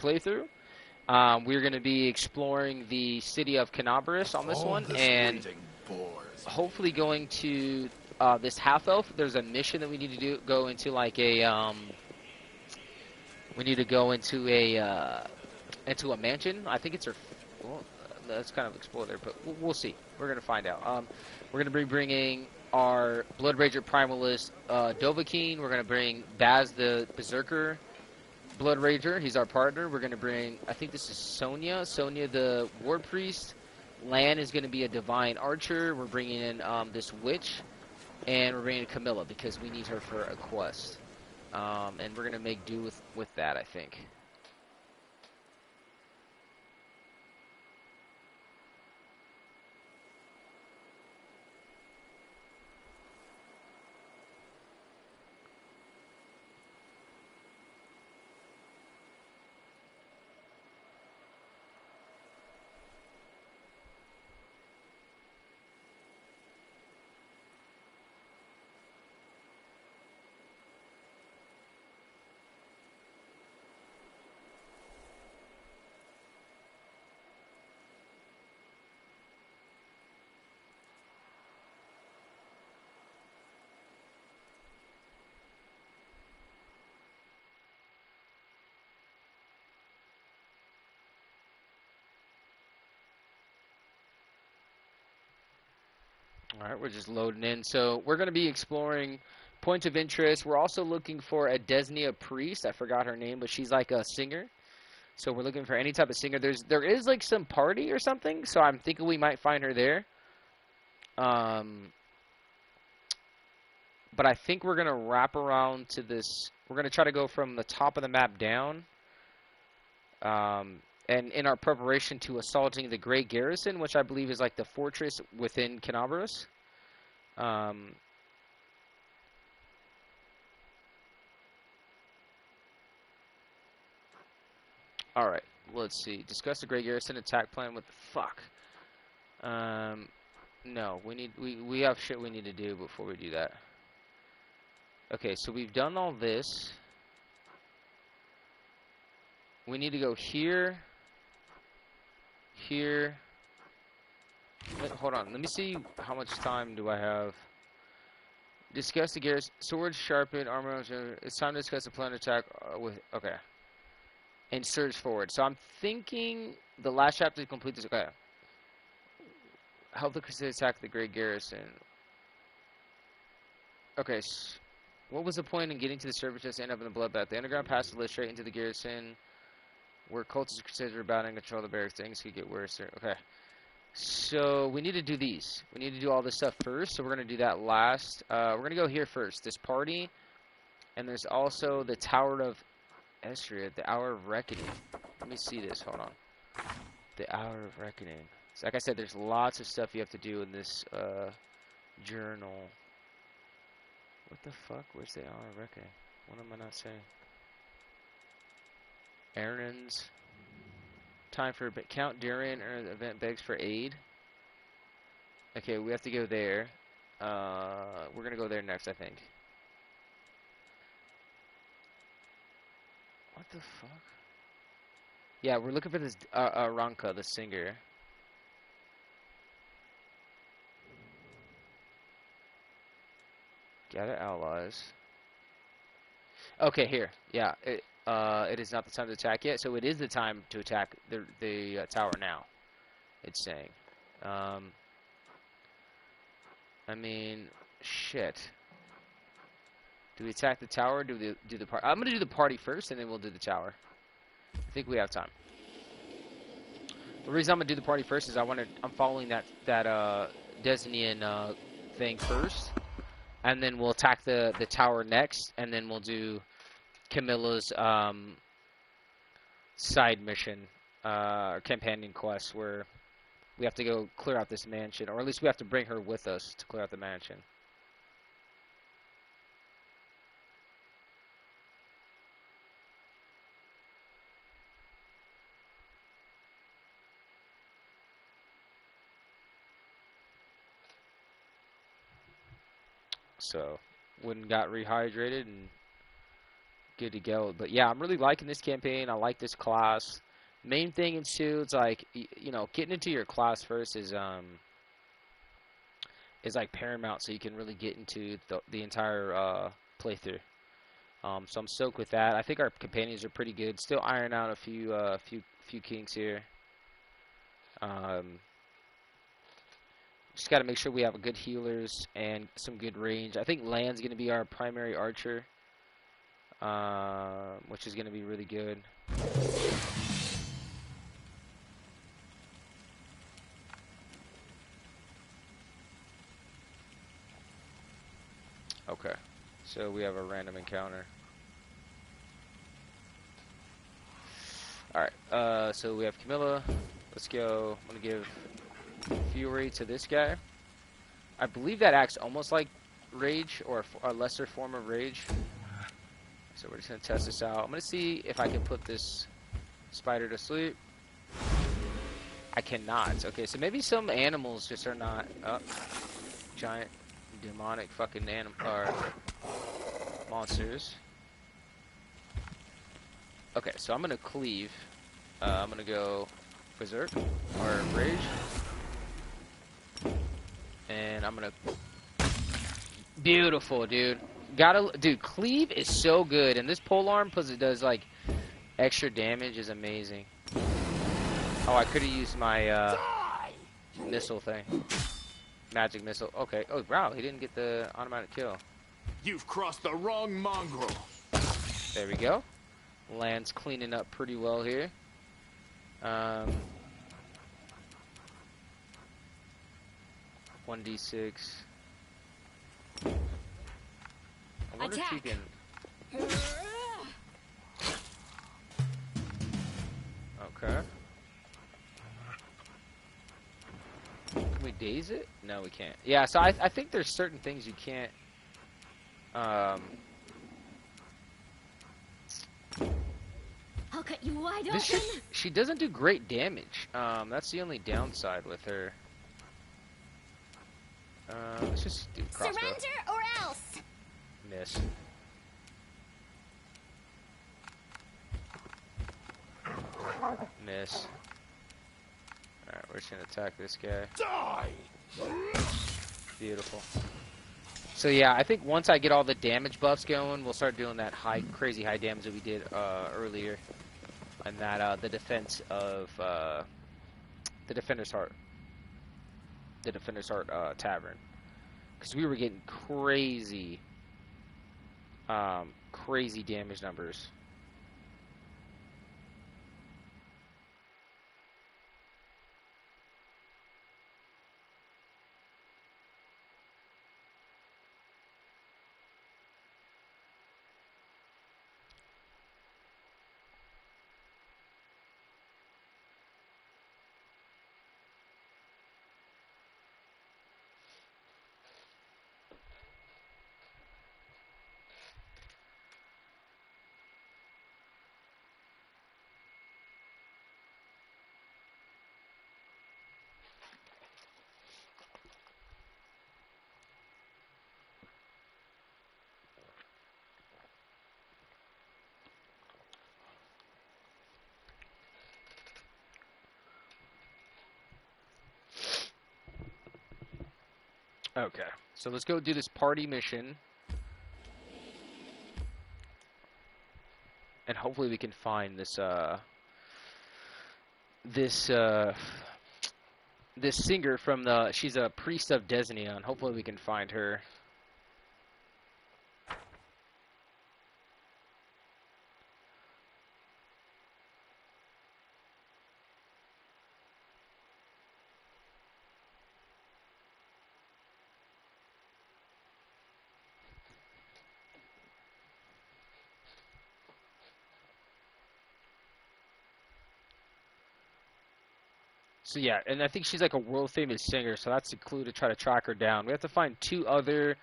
playthrough. We're going to be exploring the city of Kenabres on this one, and hopefully going to this half elf. There's a mission that we need to do. Go into like a we need to go into a mansion. I think it's her. Well, let's kind of explore there, but we'll see. We're gonna find out. We're gonna be bringing our BloodRager Primalist Dovahkiin. We're gonna bring Baz the Berserker BloodRager. He's our partner. We're gonna bring. I think this is Sonya. Sonya the War Priest. Lan is gonna be a Divine Archer. We're bringing in this witch, and we're bringing Camilla because we need her for a quest. And we're gonna make do with that, I think. All right, we're just loading in. So we're going to be exploring points of interest. We're also looking for a Desnia priest. I forgot her name, but she's like a singer. So we're looking for any type of singer. There is like some party or something. So I'm thinking we might find her there. But I think we're going to wrap around to this. We're going to try to go from the top of the map down. And in our preparation to assaulting the Great Garrison, which I believe is like the fortress within Kenabres. Alright, let's see. Discuss the Great Garrison attack plan. What the fuck? No, we have shit we need to do before we do that. Okay, so we've done all this. We need to go here. Here. Hold on. Let me see how much time do I have. Discuss the garrison. Swords sharpened. Armor. It's time to discuss the plan attack with. Okay. And surge forward. So I'm thinking the last chapter to complete this. Okay. Help the Crusaders attack the Great Garrison. Okay. What was the point in getting to the surface just to end up in a bloodbath? The underground passage led straight into the garrison. Where cultists and Crusaders were about to control the barracks. Things could get worse. Okay. So we need to do these. We need to do all this stuff first. So we're going to do that last. We're going to go here first. This party. And there's also the Tower of Estria. The Hour of Reckoning. Let me see this. Hold on. The Hour of Reckoning. So like I said, there's lots of stuff you have to do in this journal. What the fuck? Where's the Hour of Reckoning? What am I not saying? Errands. Time for Count Durian event begs for aid. Okay, we have to go there. We're gonna go there next, I think. What the fuck? Yeah, we're looking for this Ranka, the singer. Gather allies. Okay, here. Yeah. It is not the time to attack yet, so it is the time to attack the tower now. It's saying. I mean, shit. Do we attack the tower? Or do we do the party? I'm gonna do the party first, and then we'll do the tower. I think we have time. The reason I'm gonna do the party first is I'm following that Desnian thing first, and then we'll attack the tower next, and then we'll do Camilla's side mission, companion quest, where we have to go clear out this mansion, or at least we have to bring her with us to clear out the mansion. So, went and got rehydrated and good to go. But yeah, I'm really liking this campaign. I like this class. Main thing is too, it's like you know, getting into your class first is like paramount, so you can really get into the entire playthrough. So I'm stoked with that. I think our companions are pretty good. Still iron out a few kinks here. Just got to make sure we have good healers and some good range. I think Land's going to be our primary archer, which is going to be really good. Okay, so we have a random encounter. Alright, so we have Camilla. Let's go. I'm going to give Fury to this guy. I believe that acts almost like Rage, or a lesser form of Rage. So we're just going to test this out. I'm going to see if I can put this spider to sleep. I cannot. Okay, so maybe some animals just are not up. Giant demonic fucking monsters. Okay, so I'm gonna cleave. I'm gonna go Berserk or Rage, and I'm gonna. Beautiful, dude. Dude, cleave is so good, and this polearm plus it does like extra damage is amazing. Oh, I could have used my missile thing. Magic missile. Okay. Oh, wow. He didn't get the automatic kill. You've crossed the wrong mongrel. There we go. Land's cleaning up pretty well here. 1d6. I wonder if he can. Okay. Can we daze it? No, we can't. Yeah, so I think there's certain things you can't. I'll cut you wide open. She doesn't do great damage. That's the only downside with her. Let's just do crossbow. Surrender or else. Miss. Miss. Alright, we're just gonna attack this guy. Die! Beautiful. So yeah, I think once I get all the damage buffs going, we'll start doing that crazy high damage that we did earlier, and that the defense of the Defender's Heart, Tavern, because we were getting crazy damage numbers. Okay, so let's go do this party mission. And hopefully we can find this this singer from she's a priest of Desnion. Hopefully we can find her. So yeah, and I think she's like a world famous singer, so that's the clue to try to track her down. We have to find two other.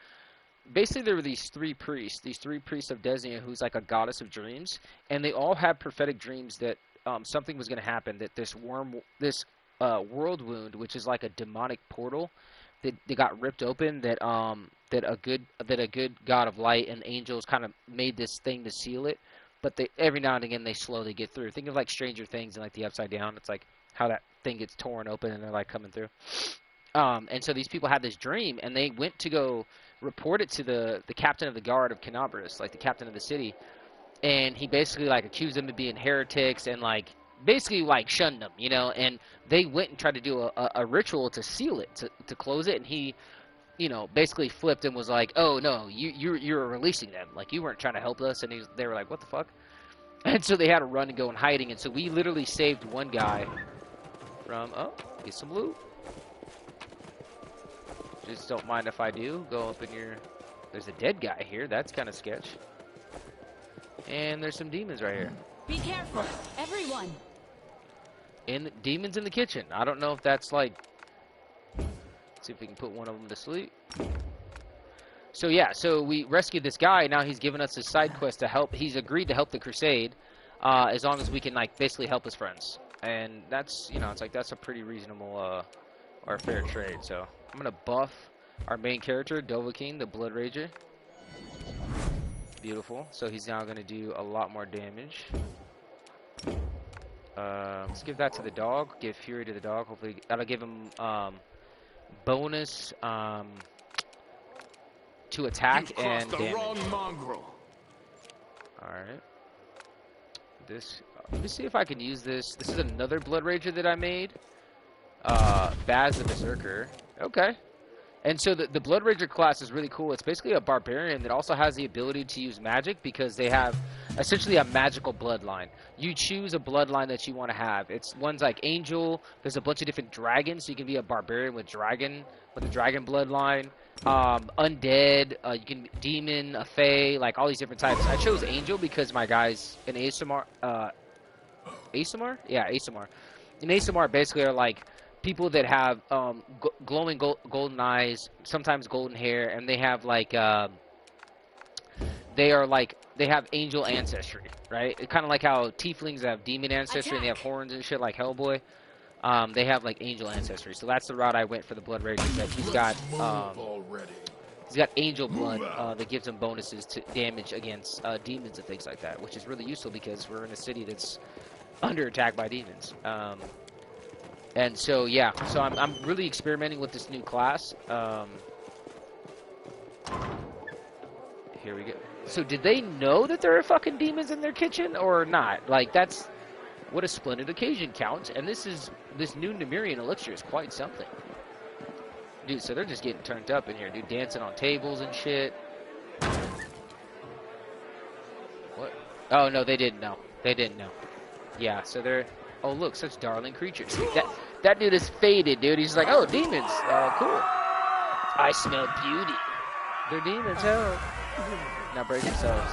Basically, there were these three priests of Desnia, who's like a goddess of dreams, and they all had prophetic dreams that something was going to happen. That this world wound, which is like a demonic portal, that got ripped open. That a good god of light and angels kind of made this thing to seal it. But they every now and again they slowly get through. Think of like Stranger Things and like the Upside Down. It's like how that thing gets torn open and they're like coming through. And so these people had this dream, and they went to go report it to the captain of the guard of Kenabres, like the captain of the city. And he basically like accused them of being heretics and like basically like shunned them, you know. And they went and tried to do a ritual to seal it, to close it. And he, you know, basically flipped and was like, "Oh no, you're releasing them. Like you weren't trying to help us." And they were like, "What the fuck?" And so they had to run and go in hiding. And so we literally saved one guy from get some loot. Just don't mind if I do. Go up in your... There's a dead guy here. That's kind of sketch. And there's some demons right here. Be careful, everyone. And demons in the kitchen. I don't know if that's like... Let's see if we can put one of them to sleep. So yeah, so we rescued this guy. Now he's given us a side quest to help. He's agreed to help the crusade as long as we can like basically help his friends. And that's, you know, it's like that's a pretty reasonable or fair trade. So I'm gonna buff our main character, Dovahkiin, the BloodRager. Beautiful. So he's now gonna do a lot more damage. Let's give that to the dog. Give Fury to the dog. Hopefully that'll give him bonus to attack and damage. Wrong mongrel. All right. This. Let me see if I can use this. This is another BloodRager that I made. Baz the Berserker. Okay. And so the BloodRager class is really cool. It's basically a barbarian that also has the ability to use magic because they have essentially a magical bloodline. You choose a bloodline that you want to have. It's one's like angel. There's a bunch of different dragons, so you can be a barbarian with a dragon bloodline. Undead, you can be demon, a fae, like all these different types. I chose angel because my guy's an Aasimar. Aasimar? Yeah, Aasimar. And Aasimar basically are like people that have glowing golden eyes, sometimes golden hair, and they have like they have angel ancestry, right? Kind of like how tieflings have demon ancestry and they have horns and shit like Hellboy. They have like angel ancestry, so that's the route I went for the BloodRager. That he's got angel blood that gives him bonuses to damage against demons and things like that, which is really useful because we're in a city that's under attack by demons. And so yeah, so I'm really experimenting with this new class. Here we go. So did they know that there are fucking demons in their kitchen or not? Like that's what a splendid occasion counts. And this new Nemirian elixir is quite something. Dude, so they're just getting turned up in here, dude, dancing on tables and shit. What? Oh no, they didn't know. They didn't know. Yeah, so they're oh look, such darling creatures. That dude is faded, dude. He's like, oh, demons. Cool. I smell beauty. They're demons, hell. Now break themselves.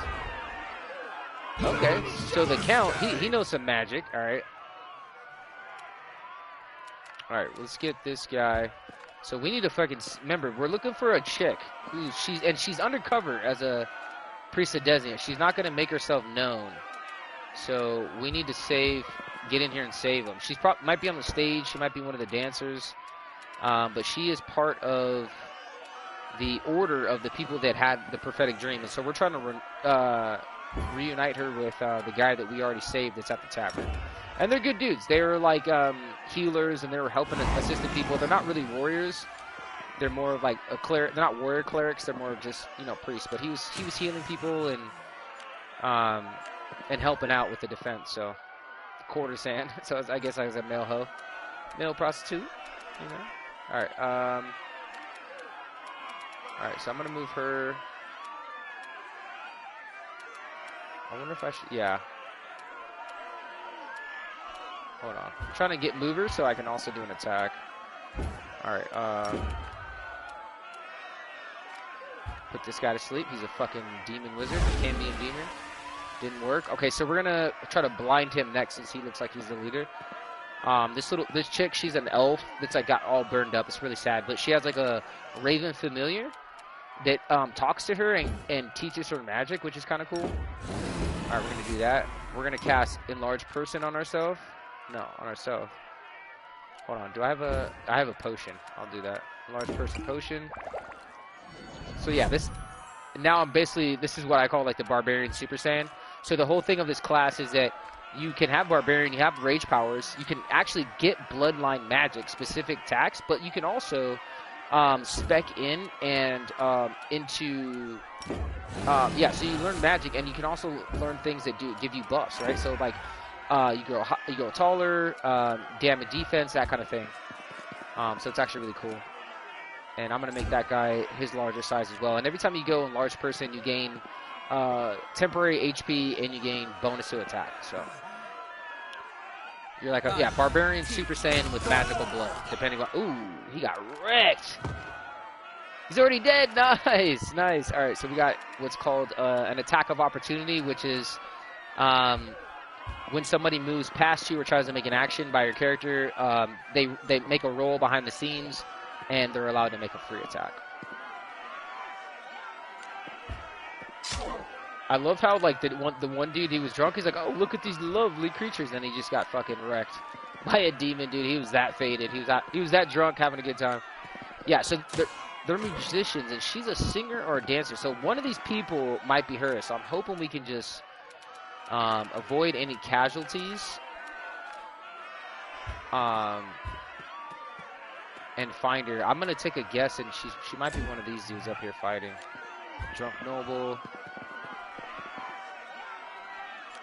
Okay, so the Count, he knows some magic. All right. All right, let's get this guy. So we need to fucking remember, we're looking for a chick. She's undercover as a priestess Desinia. She's not gonna make herself known. So we need to get in here and save them. She's might be on the stage. She might be one of the dancers, but she is part of the order of the people that had the prophetic dream. And so we're trying to reunite her with the guy that we already saved that's at the tavern. And they're good dudes. They're like healers, and they were helping assisting people. They're not really warriors. They're more of like a cleric. They're not warrior clerics. They're more of just, you know, priests. But he was healing people and helping out with the defense. So courtesan. So I guess I was a male prostitute. You know. All right. All right. So I'm gonna move her. I wonder if I should. Yeah. Hold on. I'm trying to move her so I can also do an attack. Alright, put this guy to sleep. He's a fucking demon wizard. Cambian demon. Didn't work. Okay, so we're gonna try to blind him next since he looks like he's the leader. This chick, she's an elf that's like got all burned up. It's really sad. But she has like a raven familiar that talks to her and teaches her magic, which is kind of cool. Alright, we're gonna do that. We're gonna cast Enlarge Person on ourselves. No, on ourselves. Hold on. I have a potion. I'll do that. Large person potion. So yeah, this is what I call like the Barbarian Super Saiyan. So the whole thing of this class is that you can have Barbarian, you have rage powers, you can actually get bloodline magic, specific attacks, but you can also spec in and into so you learn magic, and you can also learn things that give you buffs, right? So like you go taller, damage defense, that kind of thing. So it's actually really cool. And I'm gonna make that guy his larger size as well. And every time you go in large person, you gain temporary HP and you gain bonus to attack. So you're like Barbarian Super Saiyan with magical blood, depending on. Ooh, he got wrecked. He's already dead. Nice, nice. All right, so we got what's called an attack of opportunity, which is when somebody moves past you or tries to make an action by your character, they make a roll behind the scenes, and they're allowed to make a free attack. I love how like the one dude, he was drunk. He's like, oh, look at these lovely creatures, and he just got fucking wrecked by a demon, dude. He was that faded. He was that drunk, having a good time. Yeah, so they're musicians, and she's a singer or a dancer. So one of these people might be her. So I'm hoping we can just avoid any casualties. And find her. I'm gonna take a guess, and she might be one of these dudes up here fighting. Drunk noble.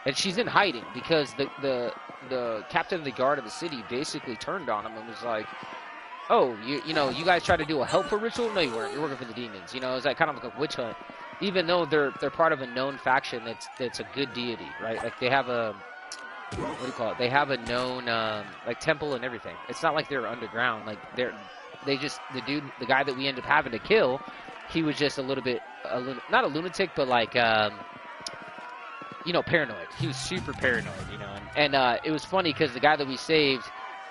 And she's in hiding because the captain of the guard of the city basically turned on him and was like, oh, you guys try to do a helpful ritual? No, you weren't. You're working for the demons. It's like kind of like a witch hunt. Even though they're part of a known faction that's a good deity, right? Like they have a, what do you call it? They have a known like temple and everything. It's not like they're underground. Like the guy that we end up having to kill, he was just a little bit, not a lunatic, but like paranoid. He was super paranoid, and it was funny because the guy that we saved,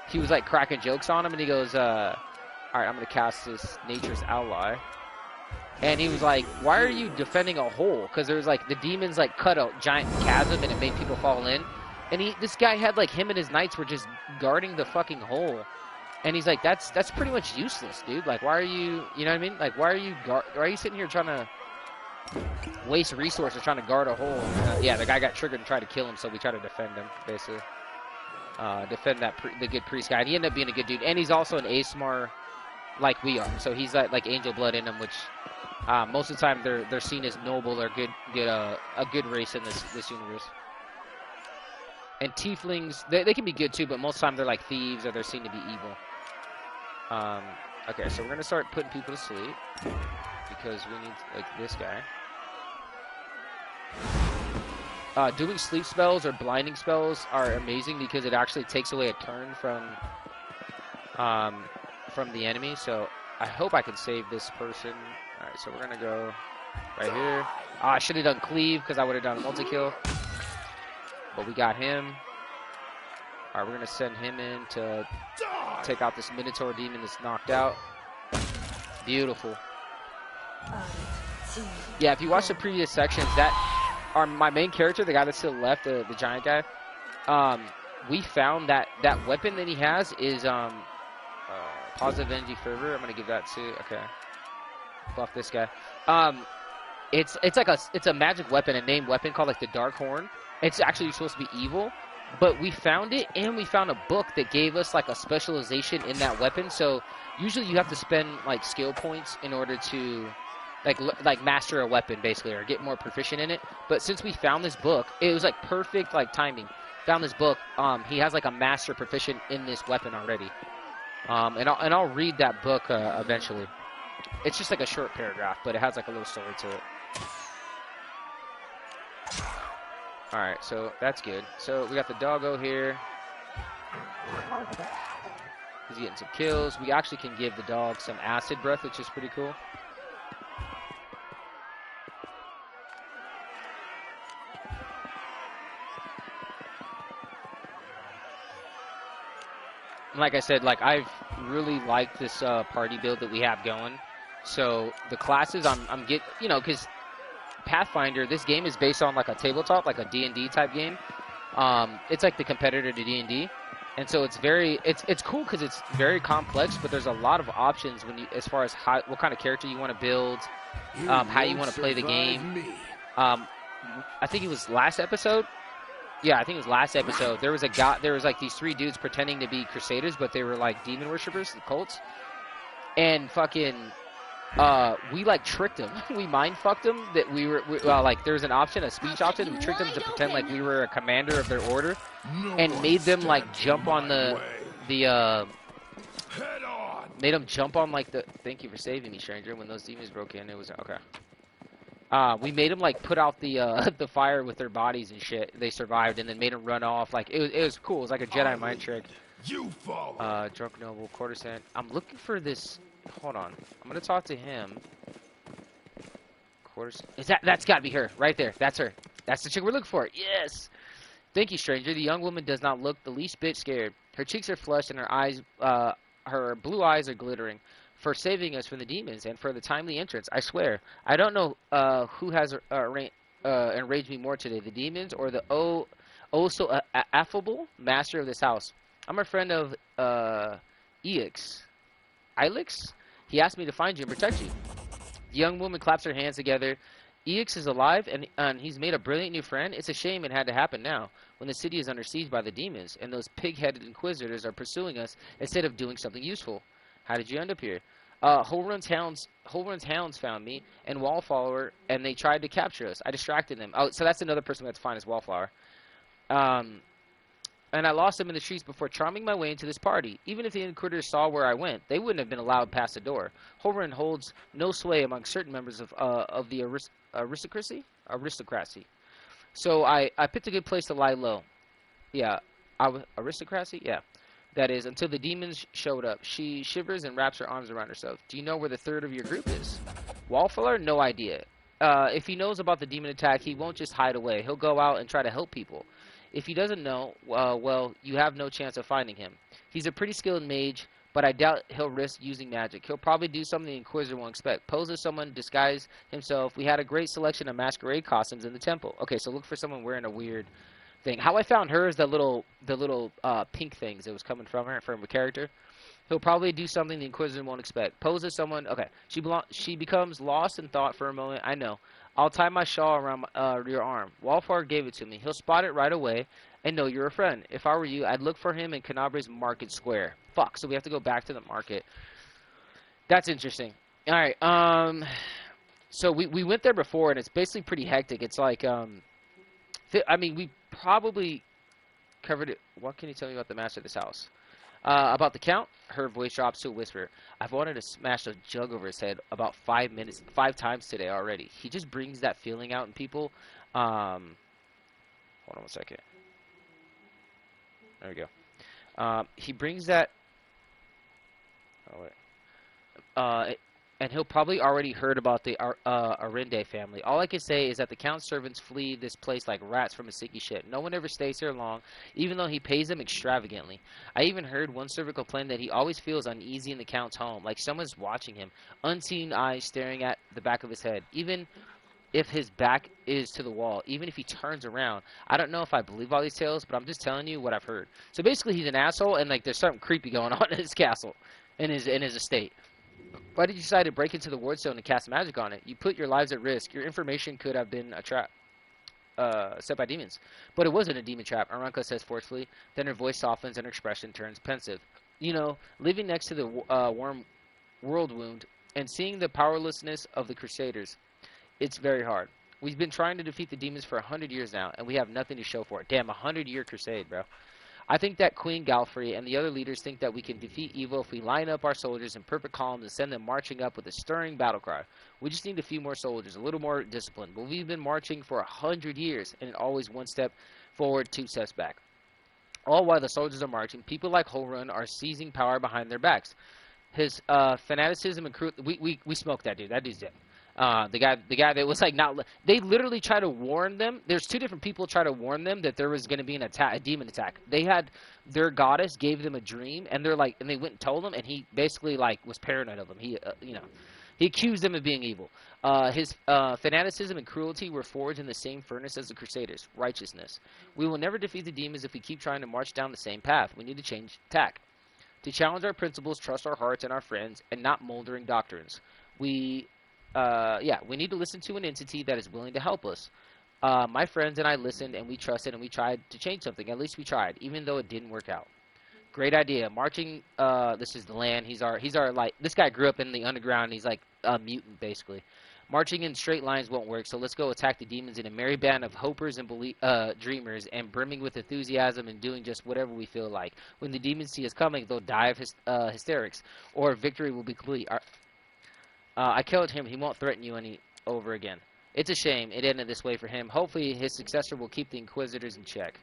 he was like cracking jokes on him, and he goes, all right, I'm gonna cast this Nature's Ally. And he was like, why are you defending a hole? Because there was like, the demons like cut a giant chasm and it made people fall in. And this guy had like, him and his knights were just guarding the fucking hole. And he's like, that's pretty much useless, dude. Like, why are you, you know what I mean? Like, why are you sitting here trying to waste resources trying to guard a hole? Yeah, the guy got triggered and tried to kill him, so we tried to defend him, basically. Defend the good priest guy. And he ended up being a good dude. And he's also an Aasimar like we are. So he's like angel blood in him, which most of the time they're seen as noble or a good race in this universe. And tieflings, they can be good too, but most of the time they're like thieves or they're seen to be evil. Okay, so we're gonna start putting people to sleep because we need like this guy. Doing sleep spells or blinding spells are amazing because it actually takes away a turn from the enemy. So I hope I can save this person. All right, so we're gonna go right here. I should have done cleave because I would have done a multi-kill, but we got him. All right, we're gonna send him in to take out this Minotaur demon that's knocked out. Beautiful. Yeah, if you watch the previous sections, that are my main character, the guy that's to the left, the giant guy. We found that weapon that he has is positive energy fervor. I'm gonna give that to buff this guy. It's a magic weapon, a named weapon called like the Dark Horn. It's actually supposed to be evil, but we found it, and we found a book that gave us like a specialization in that weapon. So usually you have to spend like skill points in order to like master a weapon basically, or get more proficient in it. But since we found this book, it was like perfect like timing. Found this book. He has like a master proficient in this weapon already. And I'll read that book eventually. It's just like a short paragraph, but it has like a little story to it. Alright, so that's good. So we got the doggo here. He's getting some kills. We actually can give the dog some acid breath, which is pretty cool. Like I said, like I've really liked this party build that we have going. So the classes I'm getting, because PathFinder, this game is based on like a tabletop, like a D&D type game. It's like the competitor to D&D. And so it's cool because it's very complex, but there's a lot of options when you as far as what kind of character you want to build, how you want to play the game. I think it was last episode. Yeah, I think it was last episode. There was like these 3 dudes pretending to be crusaders, but they were like demon worshippers, the cults, and fucking. We like tricked them. We mind fucked them that we were like there was an option, a speech option. We tricked them to pretend like we were a commander of their order, and made them like jump on made them jump on like the. Thank you for saving me, stranger. When those demons broke in, it was okay. We made them like put out the the fire with their bodies and shit. They survived, and then made them run off. Like it was cool. It was like a Jedi mind trick. You follow. Drunk noble, courtesan. I'm looking for this. Hold on. I'm gonna talk to him. That's gotta be her. Right there. That's her. That's the chick we're looking for. Yes! Thank you, stranger. The young woman does not look the least bit scared. Her cheeks are flushed and her blue eyes are glittering. For saving us from the demons and for the timely entrance, I swear. I don't know who has enraged me more today, the demons or the so affable master of this house. I'm a friend of Ilix. He asked me to find you and protect you. The young woman claps her hands together. Eix is alive, and he's made a brilliant new friend. It's a shame it had to happen now, when the city is under siege by the demons, and those pig-headed inquisitors are pursuing us instead of doing something useful. How did you end up here? Holrun's hounds found me, and Wallflower, and they tried to capture us. I distracted them. Oh, so that's another person we have to find is Wallflower. And I lost them in the streets before charming my way into this party. Even if the inquisitors saw where I went, they wouldn't have been allowed past the door. Holrun holds no sway among certain members of the aristocracy. So I picked a good place to lie low. Yeah, aristocracy? Yeah. That is, until the demons showed up. She shivers and wraps her arms around herself. Do you know where the third of your group is? Wallflower? No idea. If he knows about the demon attack, he won't just hide away. He'll go out and try to help people. If he doesn't know, well, you have no chance of finding him. He's a pretty skilled mage, but I doubt he'll risk using magic. He'll probably do something the Inquisitor won't expect. Pose as someone, disguise himself. We had a great selection of masquerade costumes in the temple. Okay, so look for someone wearing a weird thing. How I found her is the little pink things that was coming from her, from her character. He'll probably do something the Inquisitor won't expect. Pose as someone. Okay, she becomes lost in thought for a moment. I know. I'll tie my shawl around your arm. Wallflower gave it to me. He'll spot it right away and know you're a friend. If I were you, I'd look for him in Kenabres Market Square. Fuck, so we have to go back to the market. That's interesting. All right, so we went there before, and it's basically pretty hectic. It's like, I mean, we probably covered it. What can you tell me about the master of this house? About the Count, her voice drops to a whisper. I've wanted to smash a jug over his head about 5 times today already. He just brings that feeling out in people. Hold on 1 second. There we go. He brings that. Oh wait. And he'll probably already heard about the Arinde family. All I can say is that the Count's servants flee this place like rats from a sticky shit. No one ever stays here long, even though he pays them extravagantly. I even heard one servant complain that he always feels uneasy in the Count's home, like someone's watching him, unseen eyes staring at the back of his head. Even if his back is to the wall, even if he turns around. I don't know if I believe all these tales, but I'm just telling you what I've heard. So basically he's an asshole, and like there's something creepy going on in his castle, in his estate. Why did you decide to break into the wardstone and cast magic on it? You put your lives at risk. Your information could have been a trap set by demons. But it wasn't a demon trap, Aranka says forcefully. Then her voice softens and her expression turns pensive. You know, living next to the warm world wound and seeing the powerlessness of the Crusaders, it's very hard. We've been trying to defeat the demons for 100 years now, and we have nothing to show for it. Damn, 100-year crusade, bro. I think that Queen Galfrey and the other leaders think that we can defeat evil if we line up our soldiers in perfect columns and send them marching up with a stirring battle cry. We just need a few more soldiers, a little more discipline. But we've been marching for 100 years, and always one step forward, 2 steps back. All while the soldiers are marching, people like Holrun are seizing power behind their backs. His fanaticism and cruelty. We smoked that dude. That dude's dead. The guy that was like not. They literally try to warn them. There's 2 different people try to warn them that there was going to be an attack, a demon attack. They had their goddess gave them a dream, and they're like, and they went and told him, and he basically like was paranoid of them. He, He accused them of being evil. His fanaticism and cruelty were forged in the same furnace as the Crusaders, righteousness. We will never defeat the demons if we keep trying to march down the same path. We need to change tack. To challenge our principles, trust our hearts and our friends, and not moldering doctrines. We need to listen to an entity that is willing to help us. My friends and I listened, and we trusted, and we tried to change something. At least we tried, even though it didn't work out. Great idea. Marching, this is the land. He's our, like, this guy grew up in the underground. He's like a mutant, basically. Marching in straight lines won't work, so let's go attack the demons in a merry band of hopers and dreamers, and brimming with enthusiasm and doing just whatever we feel like. When the demons see us coming, they'll die of hysterics, or victory will be complete. I killed him. He won't threaten you over again. It's a shame it ended this way for him. Hopefully his successor will keep the Inquisitors in check.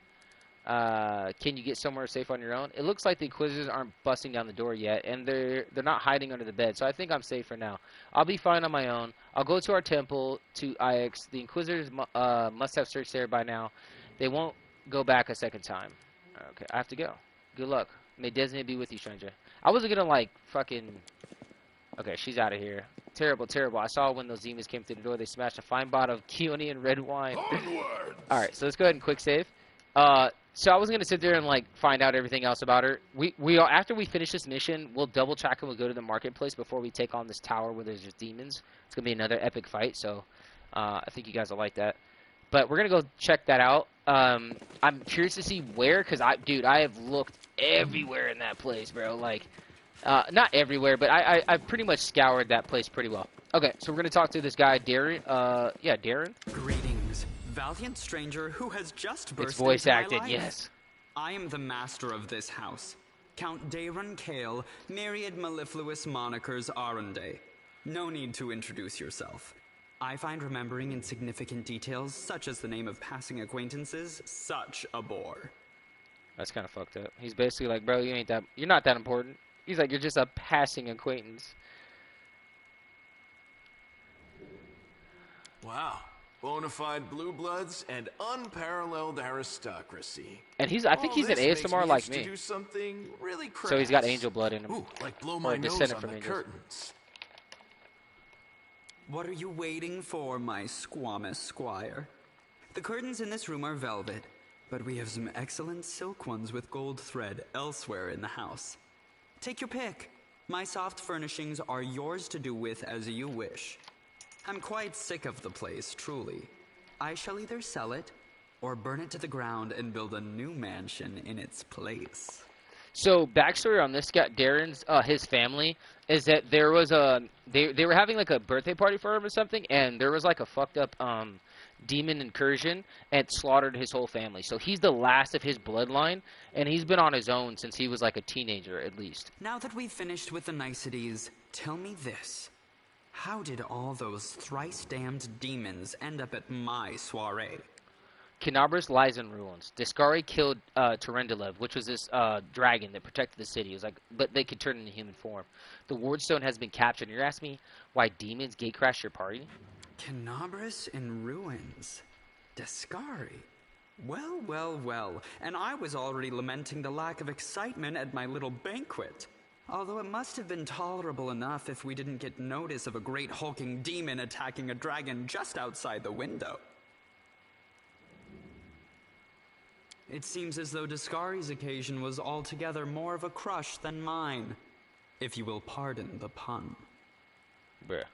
Can you get somewhere safe on your own? It looks like the Inquisitors aren't busting down the door yet, and they're not hiding under the bed, so I think I'm safe for now. I'll be fine on my own. I'll go to our temple to Ix. The Inquisitors must have searched there by now. They won't go back a second time. Okay, I have to go. Good luck. May Disney be with you, stranger. I wasn't gonna, like, fucking... Okay, she's out of here. Terrible, terrible. I saw when those demons came through the door, they smashed a fine bottle of Keone and red wine. Alright, so let's go ahead and quick save. So I was going to sit there and, like, find out everything else about her. After we finish this mission, we'll double check and we'll go to the marketplace before we take on this tower where there's just demons. It's going to be another epic fight, so I think you guys will like that. But we're going to go check that out. I'm curious to see where, because, I have looked everywhere in that place, bro. Like, not everywhere, but I've pretty much scoured that place pretty well. Okay, so we're going to talk to this guy, Darren. Darren. Greetings, valiant stranger who has just burst It's voice into my acted, life. yes. I am the master of this house, Count Darren Kale, myriad mellifluous monikers Aronde. No need to introduce yourself. I find remembering insignificant details, such as the name of passing acquaintances, such a bore. That's kind of fucked up. He's basically like, bro, you're not that important. He's like, you're just a passing acquaintance. Wow. Bonafide blue bloods and unparalleled aristocracy. And I think he's an Aasimar like me. Do something really crass. So he's got angel blood in him. Ooh, like blow my nose on the curtains. What are you waiting for, my squamous squire? The curtains in this room are velvet, but we have some excellent silk ones with gold thread elsewhere in the house. Take your pick. My soft furnishings are yours to do with as you wish. I'm quite sick of the place, truly. I shall either sell it or burn it to the ground and build a new mansion in its place. So, backstory on this guy, Darren's, his family, is that there was they were having like a birthday party for him or something, and there was like a fucked up, demon incursion and slaughtered his whole family. So he's the last of his bloodline, and he's been on his own since he was like a teenager, at least. Now that we've finished with the niceties, tell me this. How did all those thrice-damned demons end up at my soiree? Kenabres lies in ruins. Discari killed Terendelev, which was this dragon that protected the city. It was like, but they could turn into human form. The Wardstone has been captured. You're asking me why demons gatecrashed your party? Kenabres in ruins. Discari. Well, well, well. And I was already lamenting the lack of excitement at my little banquet. Although it must have been tolerable enough if we didn't get notice of a great hulking demon attacking a dragon just outside the window. It seems as though Discari's occasion was altogether more of a crush than mine, if you will pardon the pun. Bruh.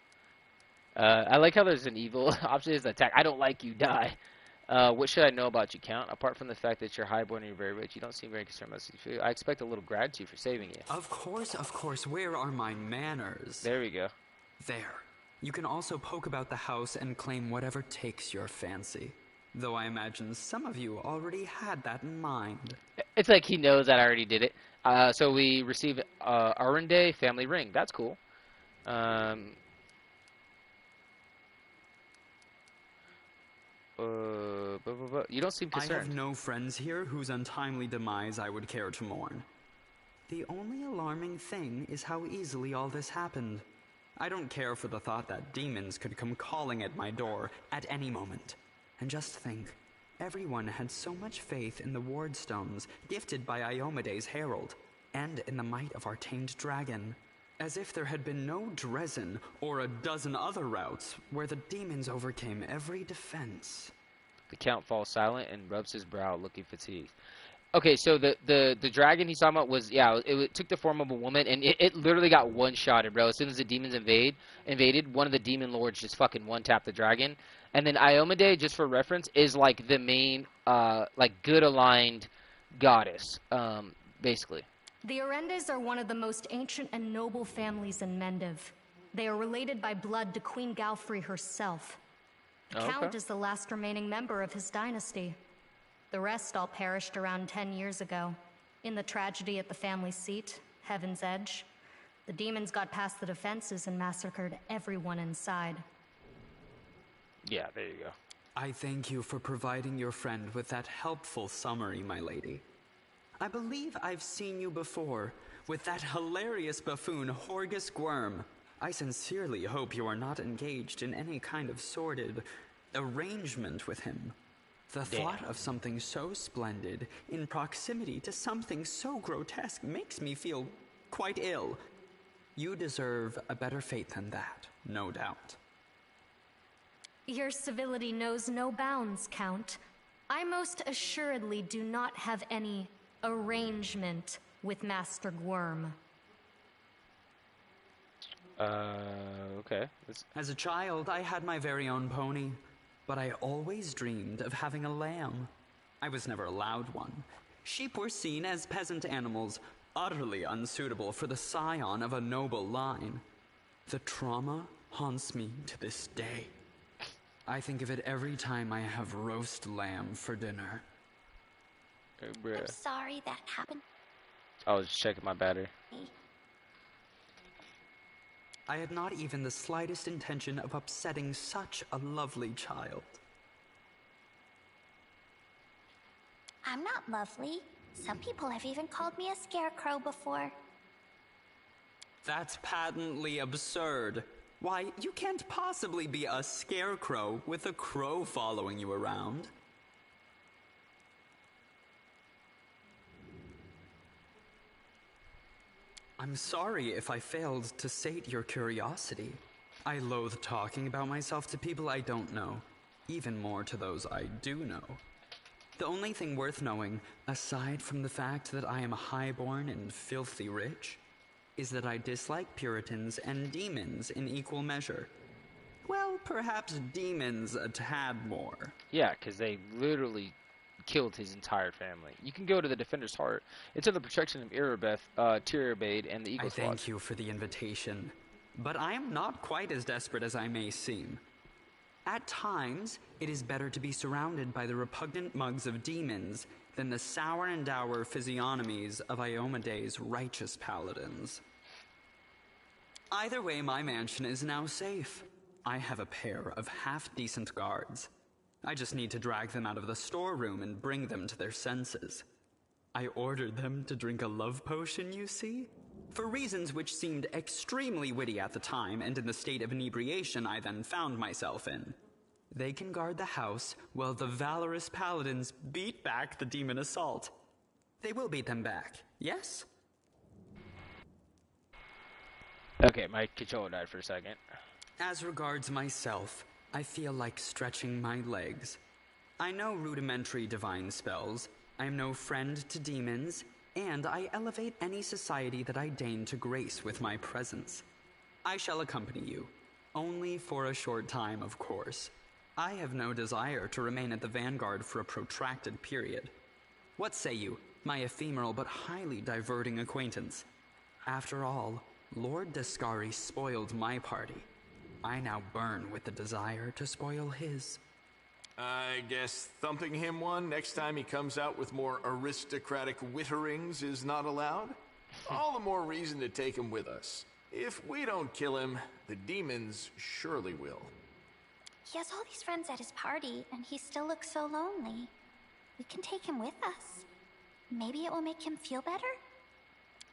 I like how there's an evil option is attack. I don't like you, die. What should I know about you, Count? Apart from the fact that you're highborn and you're very rich, you don't seem very concerned about food. I expect a little gratitude for saving you. Of course. Where are my manners? There we go. There. You can also poke about the house and claim whatever takes your fancy. Though I imagine some of you already had that in mind. It's like he knows that I already did it. So we receive Arunde family ring. That's cool. You don't seem concerned. I have no friends here whose untimely demise I would care to mourn. The only alarming thing is how easily all this happened. I don't care for the thought that demons could come calling at my door at any moment. And just think, everyone had so much faith in the Wardstones gifted by Iomede's herald, and in the might of our tamed dragon. As if there had been no Dresden or a dozen other routes where the demons overcame every defense. The Count falls silent and rubs his brow, looking fatigued. Okay, so the dragon he's talking about was, yeah, it took the form of a woman, and it literally got one-shotted, bro. As soon as the demons invaded, one of the demon lords just fucking one-tapped the dragon. And then Iomedae, just for reference, is like the main, like, good-aligned goddess, basically. The Orendes are one of the most ancient and noble families in Mendiv. They are related by blood to Queen Galfrey herself. The Count is the last remaining member of his dynasty. The rest all perished around 10 years ago. In the tragedy at the family seat, Heaven's Edge, the demons got past the defenses and massacred everyone inside. Yeah, there you go. I thank you for providing your friend with that helpful summary, my lady. I believe I've seen you before, with that hilarious buffoon Horgus Gwyrm. I sincerely hope you are not engaged in any kind of sordid arrangement with him. The thought of something so splendid in proximity to something so grotesque makes me feel quite ill. You deserve a better fate than that, no doubt. Your civility knows no bounds, Count. I most assuredly do not have any arrangement with Master Gwyrm. Okay. As a child, I had my very own pony, but I always dreamed of having a lamb. I was never allowed one. Sheep were seen as peasant animals, utterly unsuitable for the scion of a noble line. The trauma haunts me to this day. I think of it every time I have roast lamb for dinner. I'm sorry that happened. I was checking my battery. I had not even the slightest intention of upsetting such a lovely child. I'm not lovely. Some people have even called me a scarecrow before. That's patently absurd. Why, you can't possibly be a scarecrow with a crow following you around. I'm sorry if I failed to sate your curiosity. I loathe talking about myself to people I don't know, even more to those I do know. The only thing worth knowing, aside from the fact that I am highborn and filthy rich, is that I dislike Puritans and demons in equal measure. Well, perhaps demons a tad more. Yeah, because they literally killed his entire family. You can go to the Defender's Heart. It's under the protection of Tyrabade, and the Eagle Squad. I thank you for the invitation, but I am not quite as desperate as I may seem. At times, it is better to be surrounded by the repugnant mugs of demons than the sour and dour physiognomies of Iomedae's righteous paladins. Either way, my mansion is now safe. I have a pair of half-decent guards. I just need to drag them out of the storeroom and bring them to their senses. I ordered them to drink a love potion, you see? For reasons which seemed extremely witty at the time and in the state of inebriation I then found myself in. They can guard the house while the valorous paladins beat back the demon assault. They will beat them back, yes? Okay, my controller died for a second. As regards myself, I feel like stretching my legs. I know rudimentary divine spells, I am no friend to demons, and I elevate any society that I deign to grace with my presence. I shall accompany you, only for a short time, of course. I have no desire to remain at the vanguard for a protracted period. What say you, my ephemeral but highly diverting acquaintance? After all, Lord Descari spoiled my party. I now burn with the desire to spoil his. I guess thumping him one next time he comes out with more aristocratic witterings is not allowed? All the more reason to take him with us. If we don't kill him, the demons surely will. He has all these friends at his party, and he still looks so lonely. We can take him with us. Maybe it will make him feel better?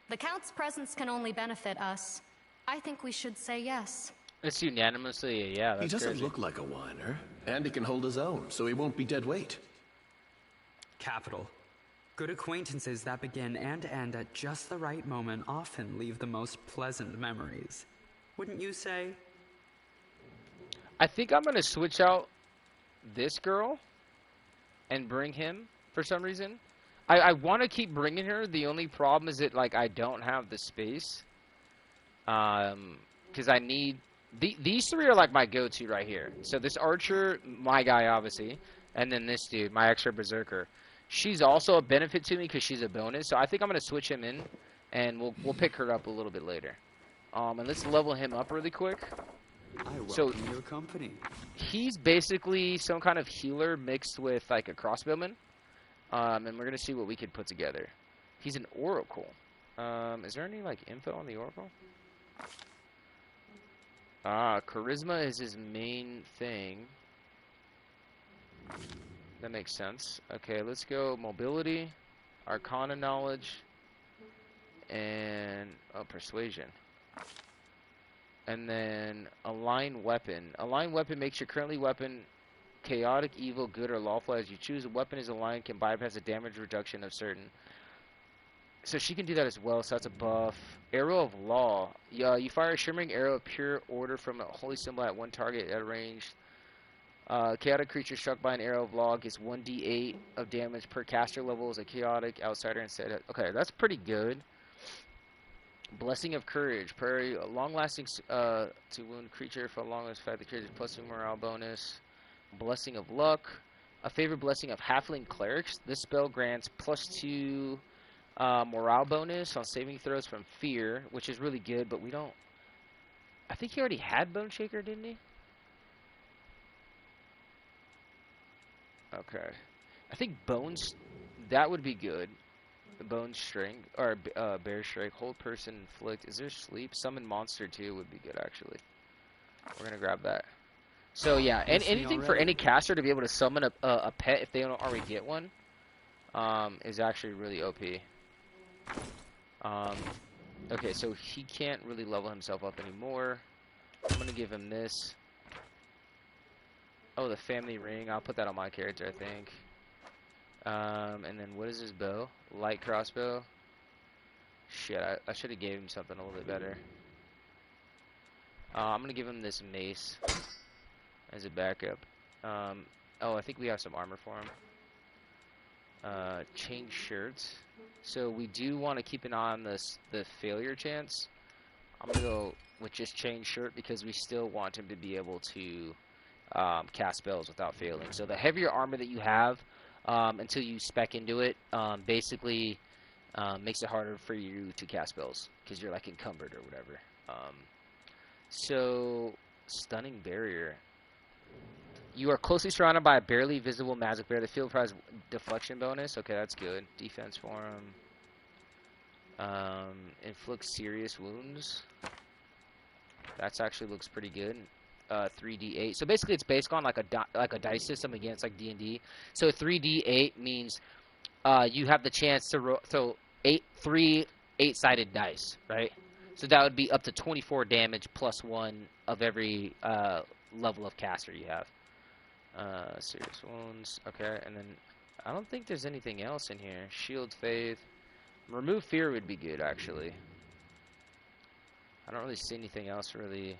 The Count's presence can only benefit us. I think we should say yes. It's unanimously, yeah, that's He doesn't crazy. look like a whiner, and he can hold his own, so he won't be dead weight. Capital. Good acquaintances that begin and end at just the right moment often leave the most pleasant memories. Wouldn't you say? I think I'm going to switch out this girl and bring him for some reason. I want to keep bringing her. The only problem is that, like, I don't have the space. Because I need... These three are, like, my go-to right here. So this archer, my guy, obviously. And then this dude, my extra berserker. She's also a benefit to me because she's a bonus. So I think I'm going to switch him in. And we'll pick her up a little bit later. And let's level him up really quick. I welcome your company. He's basically some kind of healer mixed with, like, a crossbowman. And we're going to see what we could put together. He's an oracle. Is there any, like, info on the oracle? Charisma is his main thing. That makes sense. Okay, let's go mobility, arcana knowledge, and persuasion. And then align weapon. Align weapon makes your currently weapon chaotic, evil, good, or lawful as you choose. A weapon is aligned can bypass a damage reduction of certain. So she can do that as well, so that's a buff. Arrow of Law. You fire a shimmering arrow of pure order from a holy symbol at one target at a range. Chaotic creature struck by an arrow of law gets 1d8 of damage per caster level as a chaotic outsider instead. Okay, that's pretty good. Blessing of Courage. Prairie, long-lasting to wound creature for long as fight the creature plus 2 morale bonus. Blessing of Luck. A favorite blessing of Halfling Clerics. This spell grants +2 morale bonus on saving throws from fear, which is really good, but we don't... I think he already had Bone Shaker, didn't he? Okay. I think Bones... That would be good. Bone Strength, or Bear Strike, Hold Person, Inflict. Is there Sleep? Summon Monster too would be good, actually. We're gonna grab that. So yeah, and anything for any caster to be able to summon a pet if they don't already get one, is actually really OP. Okay, so he can't really level himself up anymore. I'm gonna give him this. Oh, the family ring. I'll put that on my character, I think. And then what is his bow? Light crossbow. Shit, I should have gave him something a little bit better. I'm gonna give him this mace as a backup. Oh, I think we have some armor for him. Change shirts. So we do want to keep an eye on the failure chance. I'm gonna go with just change shirt because we still want him to be able to cast spells without failing. So the heavier armor that you have, until you spec into it, basically makes it harder for you to cast spells because you're like encumbered or whatever. So stunning barrier. You are closely surrounded by a barely visible magic barrier. The field provides deflection bonus. Okay, that's good. Defense for him. Inflicts serious wounds. That actually looks pretty good. 3d8. So basically, it's based on like a dice system against like D&D. So 3d8 means you have the chance to throw 3 8-sided dice, right? So that would be up to 24 damage plus 1 of every level of caster you have. Serious wounds. Okay, and then I don't think there's anything else in here. Shield Faith. Remove Fear would be good, actually. I don't really see anything else really.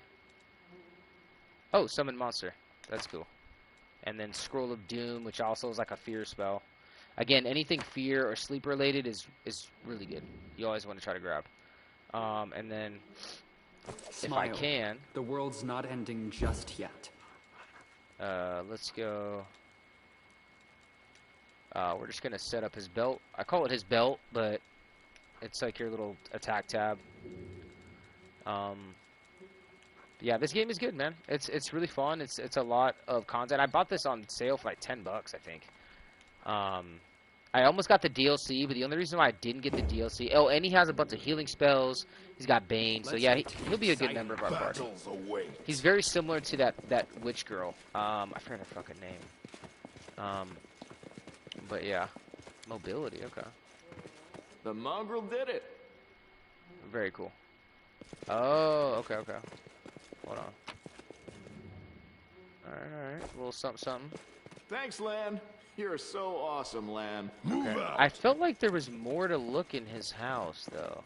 Oh, Summon Monster. That's cool. And then Scroll of Doom, which also is like a fear spell. Again, anything fear or sleep related is really good. You always want to try to grab. And then, Smile. if I can... The world's not ending just yet. Let's go... we're just going to set up his belt. I call it his belt, but it's like your little attack tab. Yeah, this game is good, man. It's really fun. It's a lot of content. I bought this on sale for like $10, I think. I almost got the DLC, but the only reason why I didn't get the DLC... Oh, and he has a bunch of healing spells. He's got Bane. So yeah, he'll be a good member of our party. He's very similar to that witch girl. I forgot her fucking name. But yeah. Mobility, okay. The mongrel did it. Very cool. Oh, okay. Hold on. Alright. A little something. Thanks, Lan. You're so awesome, Lamb. Move out. I felt like there was more to look in his house, though.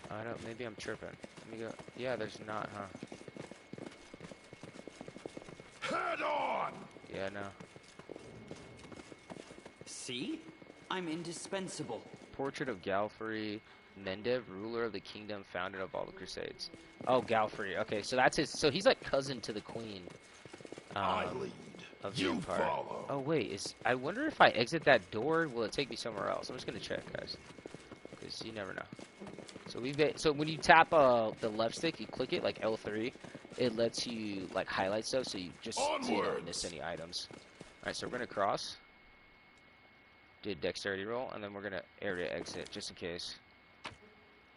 I don't. Maybe I'm tripping. Let me go. Yeah, there's not, huh? Head on! Yeah, no. See? I'm indispensable. Portrait of Galfrey Mendev, ruler of the kingdom, founder of all the Crusades. Oh, Galfrey. Okay, so that's his. So he's like cousin to the queen. I lead. Of the You Empire. follow. Oh wait, I wonder if I exit that door, will it take me somewhere else? I'm just gonna check, guys, because you never know. So when you tap the left stick, you click it like L3, it lets you like highlight stuff, so you just so you don't miss any items. All right, so we're gonna cross. Did dexterity roll, and then we're gonna area exit just in case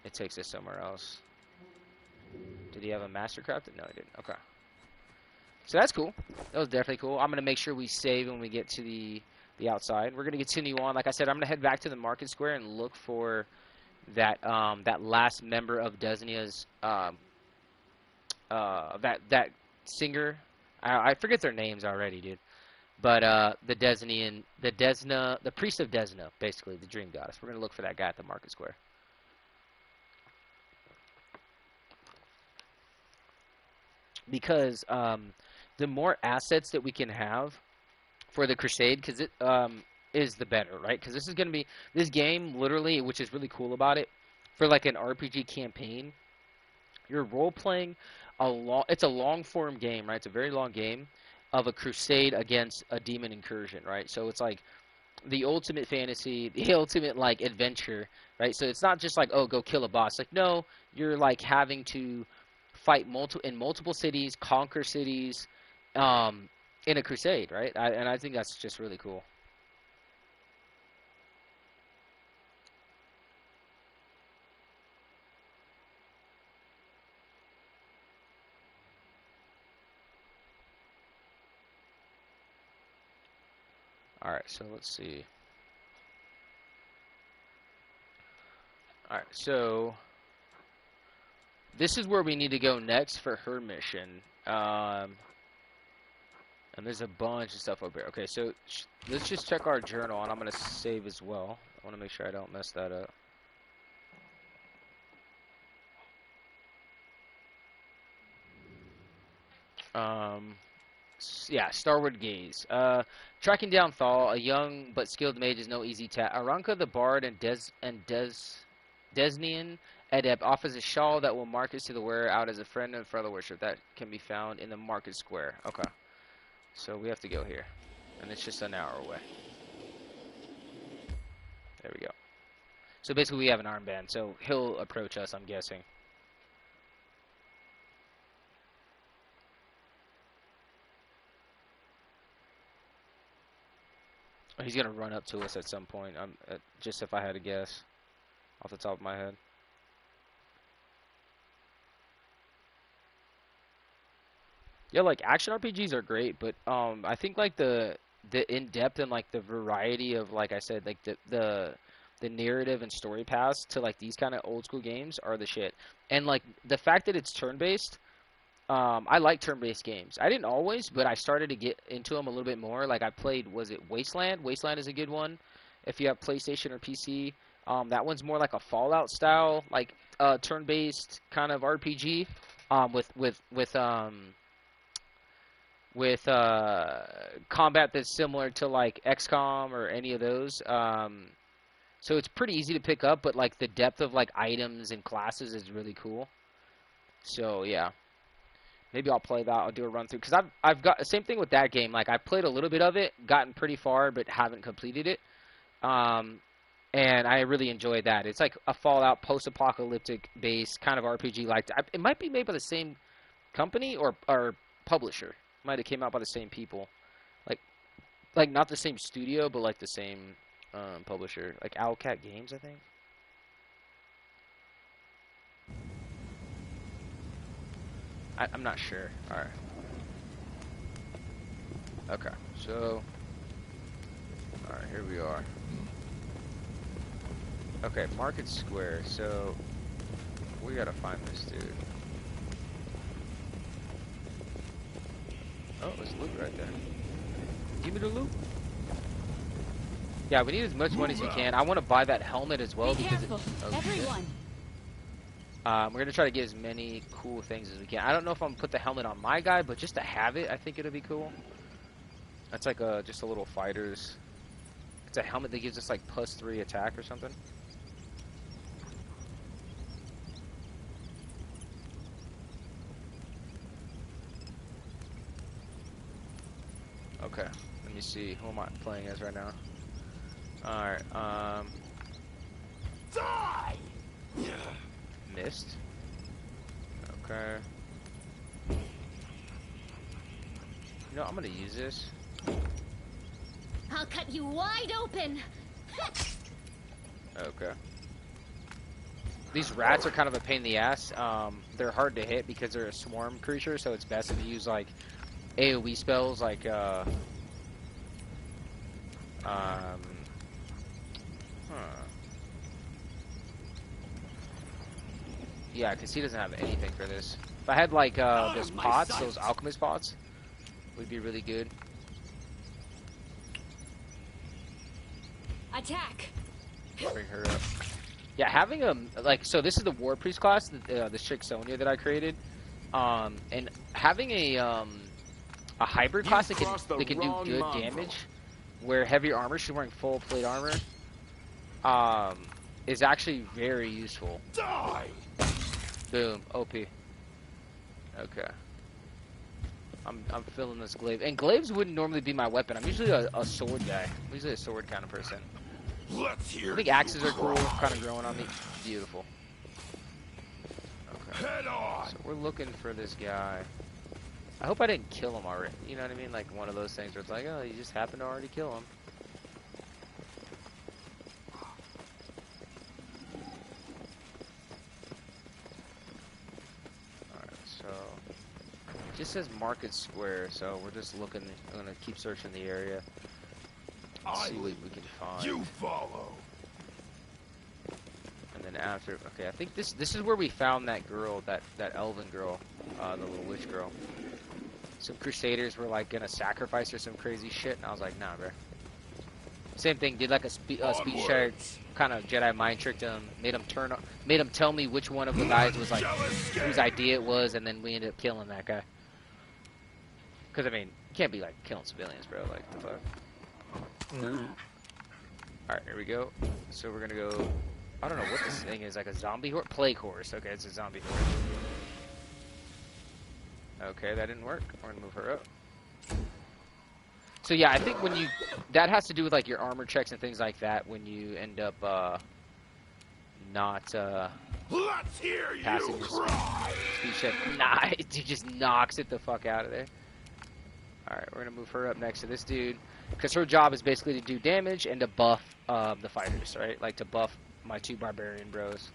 it takes us somewhere else. Did he have a mastercraft? No, he didn't. Okay. So that's cool. That was definitely cool. I'm going to make sure we save when we get to the outside. We're going to continue on. Like I said, I'm going to head back to the market square and look for that that last member of Desnia's that singer. I forget their names already, dude. But the priest of Desna, basically the dream goddess. We're going to look for that guy at the market square. Because the more assets that we can have for the Crusade, because it is the better, right? Because this is going to be this game, literally, which is really cool about it, for like an RPG campaign. You're role playing it's a long form game, right? It's a very long game of a crusade against a demon incursion, right? So it's like the ultimate fantasy, the ultimate like adventure, right? So it's not just like, oh, go kill a boss. Like, no, you're like having to fight in multiple cities, conquer cities, in a crusade, right? And I think that's just really cool. All right, so let's see. All right, so this is where we need to go next for her mission. And there's a bunch of stuff over here. Okay, so let's just check our journal, and I'm going to save as well. I want to make sure I don't mess that up. Yeah, Starward Gaze. Tracking down Thal, a young but skilled mage, is no easy task. Aranka the Bard and Desnian Adept offers a shawl that will mark us to the wearer out as a friend and fellow worship that can be found in the market square. Okay. So we have to go here. And it's just an hour away. There we go. So basically we have an armband, so he'll approach us, I'm guessing. He's going to run up to us at some point, just if I had to guess, off the top of my head. Yeah, like, action RPGs are great, but I think, like, the in-depth and, like, the variety of, like I said, like, the narrative and story paths to, like, these kind of old-school games are the shit. And, like, the fact that it's turn-based, I like turn-based games. I didn't always, but I started to get into them a little bit more. Like I played, was it Wasteland? Wasteland is a good one. If you have PlayStation or PC, that one's more like a Fallout style, like turn-based kind of RPG, with combat that's similar to like XCOM or any of those. So it's pretty easy to pick up, but like the depth of like items and classes is really cool. So yeah. Maybe I'll play that. I'll do a run through because I've got the same thing with that game. Like I played a little bit of it, gotten pretty far, but haven't completed it. And I really enjoyed that. It's like a Fallout post-apocalyptic based kind of RPG. Like it might be made by the same company or publisher. It might have came out by the same people. Like not the same studio, but like the same publisher. Like Owlcat Games, I think. I'm not sure. Alright. Okay, so... Alright, here we are. Okay, Market Square, so... We gotta find this dude. Oh, there's loot right there. Give me the loot. Yeah, we need as much money as we can. I want to buy that helmet as well because everyone. We're gonna try to get as many cool things as we can. I don't know if I'm gonna put the helmet on my guy, but just to have it, I think it'll be cool. That's like just a little fighter's. It's a helmet that gives us like +3 attack or something. Okay, let me see. Who am I playing as right now? Alright, Die! Missed. Okay. You know, I'm gonna use this. I'll cut you wide open. Okay. These rats are kind of a pain in the ass. They're hard to hit because they're a swarm creature, so it's best if you use like AoE spells like yeah, because he doesn't have anything for this. If I had like those pots, those alchemist pots, would be really good. Attack. Bring her up. Yeah, having a like so this is the War Priest class, the chick Sonya that I created, and having a hybrid class that can do good damage, where heavy armor, she's wearing full plate armor, is actually very useful. Die! Boom, OP. Okay. I'm feeling this glaive, and glaives wouldn't normally be my weapon. I'm usually a sword guy. I'm usually a sword kind of person. Let's hear I think axes are cool, kind of growing on me. Beautiful. Okay. Head on! So we're looking for this guy. I hope I didn't kill him already. You know what I mean? Like one of those things where it's like, oh, you just happened to already kill him. Alright, so it just says Market Square, so we're just looking. I'm gonna keep searching the area. See what we can find. You follow. And then after, okay, I think this is where we found that girl, that elven girl, the little witch girl. Some crusaders were like gonna sacrifice her some crazy shit, and I was like, nah, bro. Same thing, did like a speech kind of Jedi mind tricked him, made him tell me which one of the guys was like whose idea it was, and then we ended up killing that guy. Because I mean, you can't be like killing civilians, bro. Like the fuck. Alright, here we go. So we're gonna go. I don't know what this thing is, like a zombie horse? Plague horse. Okay, it's a zombie horse. Okay, that didn't work. We're gonna move her up. So yeah, I think when you that has to do with like your armor checks and things like that when you end up not Let's hear passing you your cry. speed check. Nah, it just knocks it the fuck out of there. Alright, we're gonna move her up next to this dude. Because her job is basically to do damage and to buff the fighters, right? Like to buff my two Barbarian bros.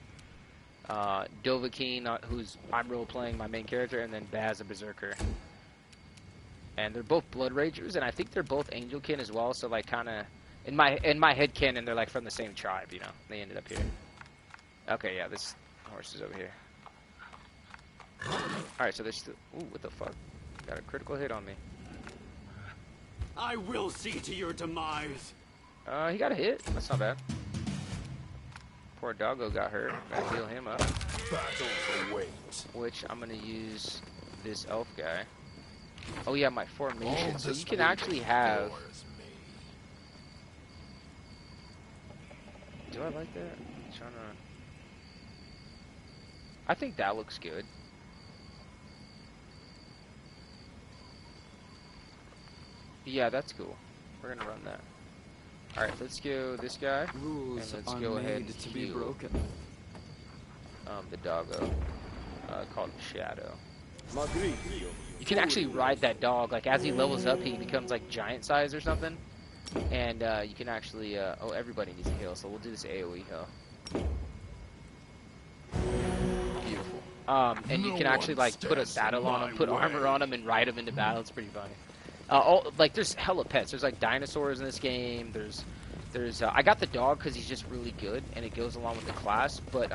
Dovahkiin, who's I'm role-playing my main character, and then Baz, a Berserker. And they're both BloodRagers, and I think they're both Angelkin as well, so like kind of... In my head canon, they're like from the same tribe, you know? They ended up here. Okay, yeah, this horse is over here. Alright, so there's... Ooh, what the fuck? Got a critical hit on me. I will see to your demise. He got a hit. That's not bad. Poor doggo got hurt. Gotta heal him up. Battle await. Which I'm gonna use this elf guy. Oh yeah, my formation. So you can actually have. Do I like that? I'm trying to. I think that looks good. Yeah, that's cool. We're gonna run that. Alright, let's go this guy. Rules and let's are go ahead made and to be heal broken. the doggo. Called Shadow. You can actually ride that dog. Like as he levels up, he becomes like giant size or something. And you can actually oh, everybody needs a heal, so we'll do this AoE heal. Beautiful. And you can actually like put a saddle on him, put armor on him, and ride him into battle. It's pretty funny. Like there's hella pets. There's like dinosaurs in this game. There's I got the dog because he's just really good and it goes along with the class. But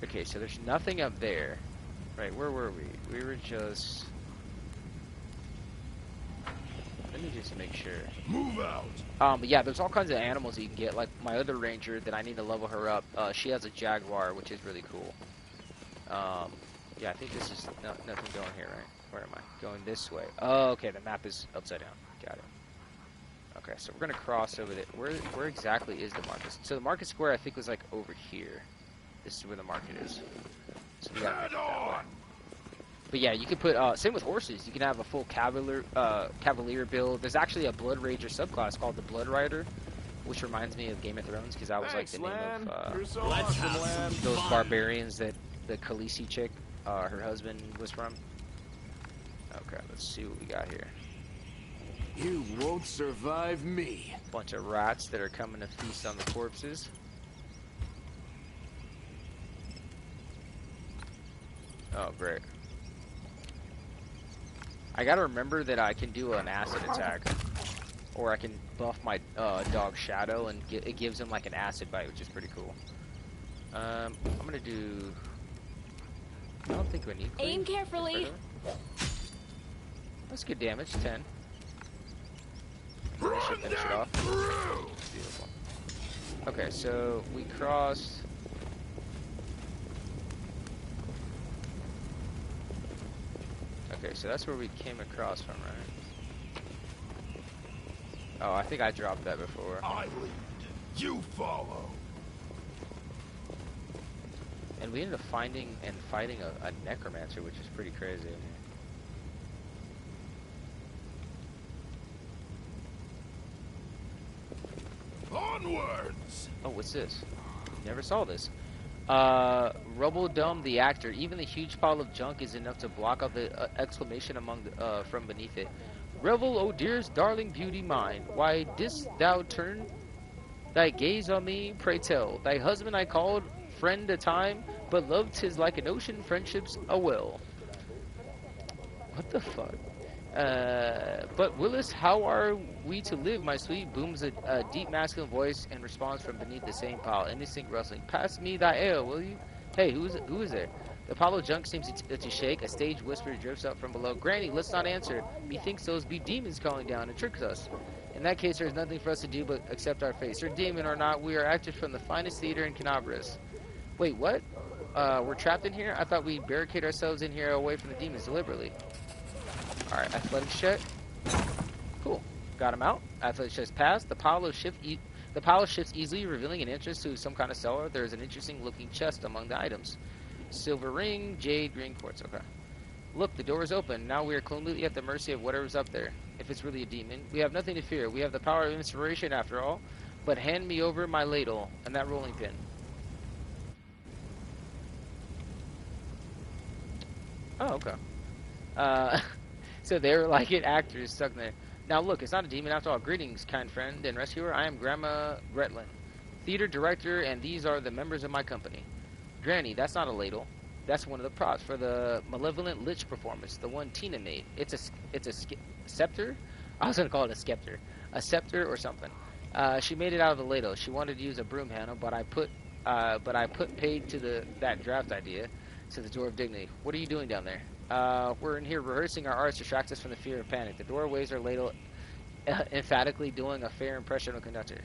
okay, so there's nothing up there, right? Where were we? We were just Let me just make sure. Move out. But yeah, there's all kinds of animals that you can get. Like my other ranger that I need to level her up. She has a jaguar, which is really cool. Yeah, I think this is nothing going here, right? Where am I? Going this way. Oh, okay. The map is upside down. Got it. Okay, so we're gonna cross over there. Where exactly is the market? So the market square, I think, was like over here. This is where the market is. So we gotta make it that way. But yeah, you can put same with horses. You can have a full cavalier build. There's actually a BloodRager subclass called the BloodRider, which reminds me of Game of Thrones because that was like the name of those barbarians that the Khaleesi chick, her husband was from. Okay, let's see what we got here. You won't survive me. Bunch of rats that are coming to feast on the corpses. Oh, great. I gotta remember that I can do an acid attack. Or I can buff my dog Shadow and it gives him like an acid bite, which is pretty cool. I'm gonna do... I don't think we need cleave. Aim carefully. That's good damage, 10. That should finish it off. Beautiful. Okay, so we crossed... Okay, so that's where we came across from, right? Oh, I think I dropped that before. I lead. You follow. And we ended up finding and fighting a necromancer, which is pretty crazy. Onwards! Oh, what's this? Never saw this. Rubble Dumb the actor. Even the huge pile of junk is enough to block out the exclamation among the, from beneath it. Revel, oh dearest darling beauty mine, why didst thou turn thy gaze on me? Pray tell, thy husband I called friend a time, but love 'tis like an ocean, friendship's a well. What the fuck? But Willis, how are we to live, my sweet? Booms a deep masculine voice and responds from beneath the same pile. Indistinct rustling. Pass me thy ale, will you? Hey, who is there? The pile of junk seems to shake. A stage whisper drifts up from below. Granny, let's not answer. Methinks those be demons calling down and trick us. In that case, there is nothing for us to do but accept our fate. Sir demon or not, we are actors from the finest theater in Kenabres. Wait, what? We're trapped in here? I thought we'd barricade ourselves in here away from the demons deliberately. Alright, athletics check. Cool. Got him out. Athletics check passed. The pile shifts easily, revealing an entrance to some kind of cellar. There is an interesting looking chest among the items. Silver ring, jade, green quartz. Okay. Look, the door is open. Now we are completely at the mercy of whatever's up there. If it's really a demon. We have nothing to fear. We have the power of inspiration after all. But hand me over my ladle and that rolling pin. Oh, okay. So they were like actors stuck in there. Now look, it's not a demon after all. Greetings, kind friend and rescuer. I am Grandma Gretlin, theater director, and these are the members of my company. Granny, that's not a ladle. That's one of the props for the malevolent lich performance, the one Tina made. It's a scepter? I was gonna call it a scepter. A scepter or something. She made it out of a ladle. She wanted to use a broom handle, but I put paid to that draft idea. To the door of dignity. What are you doing down there? We're in here rehearsing our arts to distract us from the fear of panic. The door waves our ladle, emphatically doing a fair impression of conductor.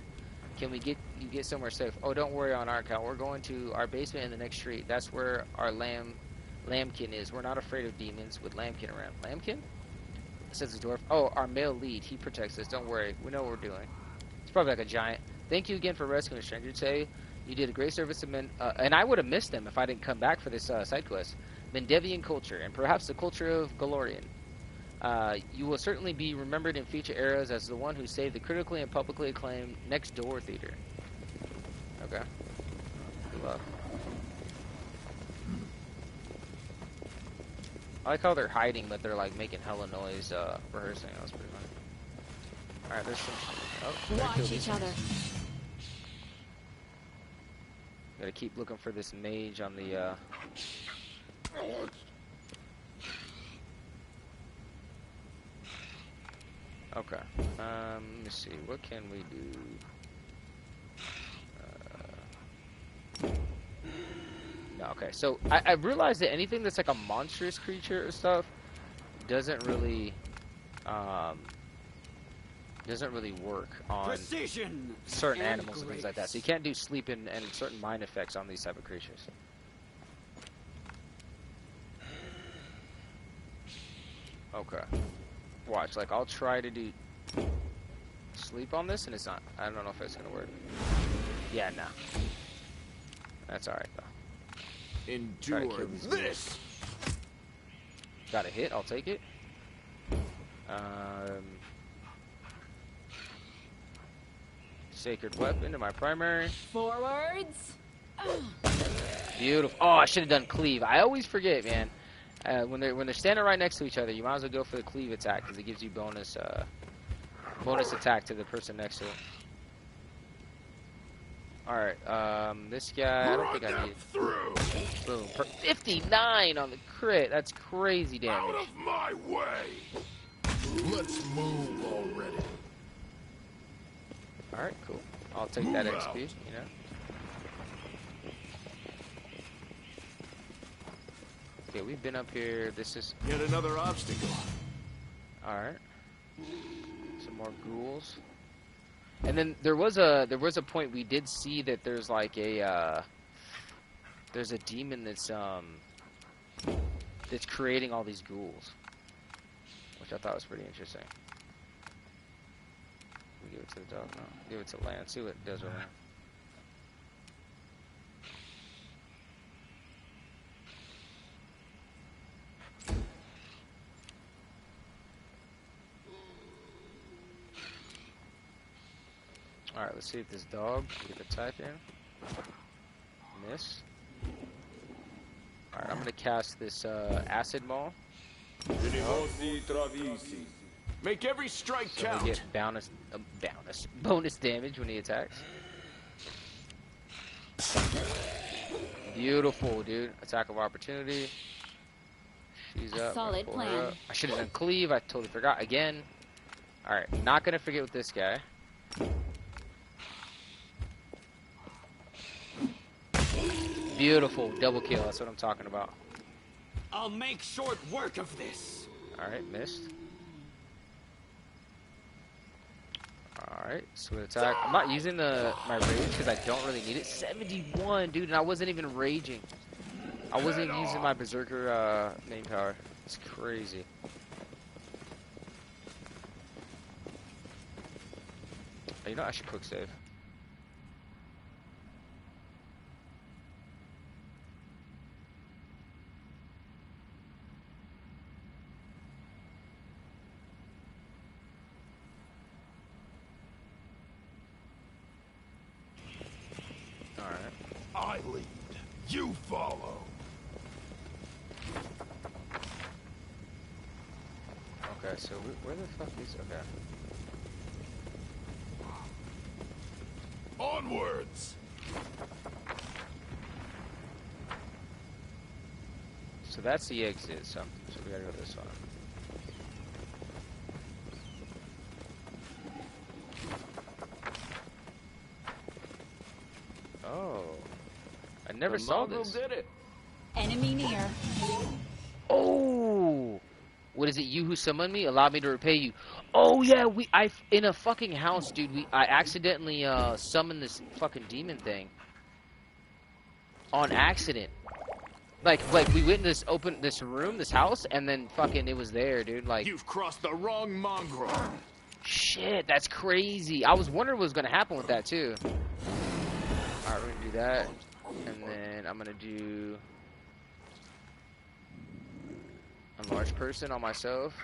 Can we get somewhere safe? Oh, don't worry on our account. We're going to our basement in the next street. That's where our lambkin is. We're not afraid of demons with lambkin around. Lambkin? Says the dwarf. Oh, our male lead. He protects us. Don't worry. We know what we're doing. It's probably like a giant. Thank you again for rescuing a stranger today. You did a great service to men, and I would have missed them if I didn't come back for this side quest. Mendevian culture, and perhaps the culture of Galorian. You will certainly be remembered in future eras as the one who saved the critically and publicly acclaimed Next Door Theater. Okay. Good luck. I like how they're hiding, but they're like making hella noise rehearsing. That was pretty funny. Alright, there's some... Oh, watch each other. Gotta keep looking for this mage on the, Okay. Let me see. What can we do? No, okay. So, I realized that anything that's like a monstrous creature or stuff doesn't really, doesn't really work on Precision certain and animals and things grace. like that. So you can't do sleep and certain mind effects on these type of creatures. Okay. Watch, like I'll try to do sleep on this and it's not. I don't know if it's gonna work. Yeah, nah. That's alright though. Endure this. Got a hit, I'll take it. Sacred weapon to my primary. Forwards. Beautiful. Oh, I should have done cleave. I always forget, man. When they're standing right next to each other, you might as well go for the cleave attack because it gives you bonus attack to the person next to it. All right, this guy. I don't think I need. Boom. 59 on the crit. That's crazy damage. Out of my way. Let's move already. All right, cool. I'll take that XP. You know. Okay, we've been up here. This is yet another obstacle. all right. Some more ghouls. And then there was a point we did see that there's like a there's a demon that's creating all these ghouls, which I thought was pretty interesting. We give it to the dog now. Give it to Land. See what it does with Land. Alright, let's see if this dog can get attack in. Miss. Alright, I'm gonna cast this acid maul. Make every strike So count. we get bonus damage when he attacks. Beautiful, dude. Attack of opportunity. She's up. Solid Pull her plan. up. I should have done cleave. I totally forgot again. Alright, not gonna forget with this guy. Beautiful. Double kill. That's what I'm talking about. I'll make short work of this. Alright, missed. Alright, sword attack. I'm not using my rage because I don't really need it. 71, dude, and I wasn't even raging. I wasn't even using my berserker main power. It's crazy. You know, I should quick save. I lead. You follow. Okay, so where the fuck is... Okay. Onwards. So that's the exit, so we gotta go this one. Oh. I never saw this. Did it. Enemy near. Oh! What is it? You who summoned me? Allow me to repay you. Oh yeah, in a fucking house, dude. I accidentally summoned this fucking demon thing. On accident. Like we went in this room, this house, and then fucking it was there, dude. Like You've crossed the wrong mongrel. shit, that's crazy. I was wondering what was gonna happen with that too. Alright, we're gonna do that. And then I'm gonna do a large person on myself.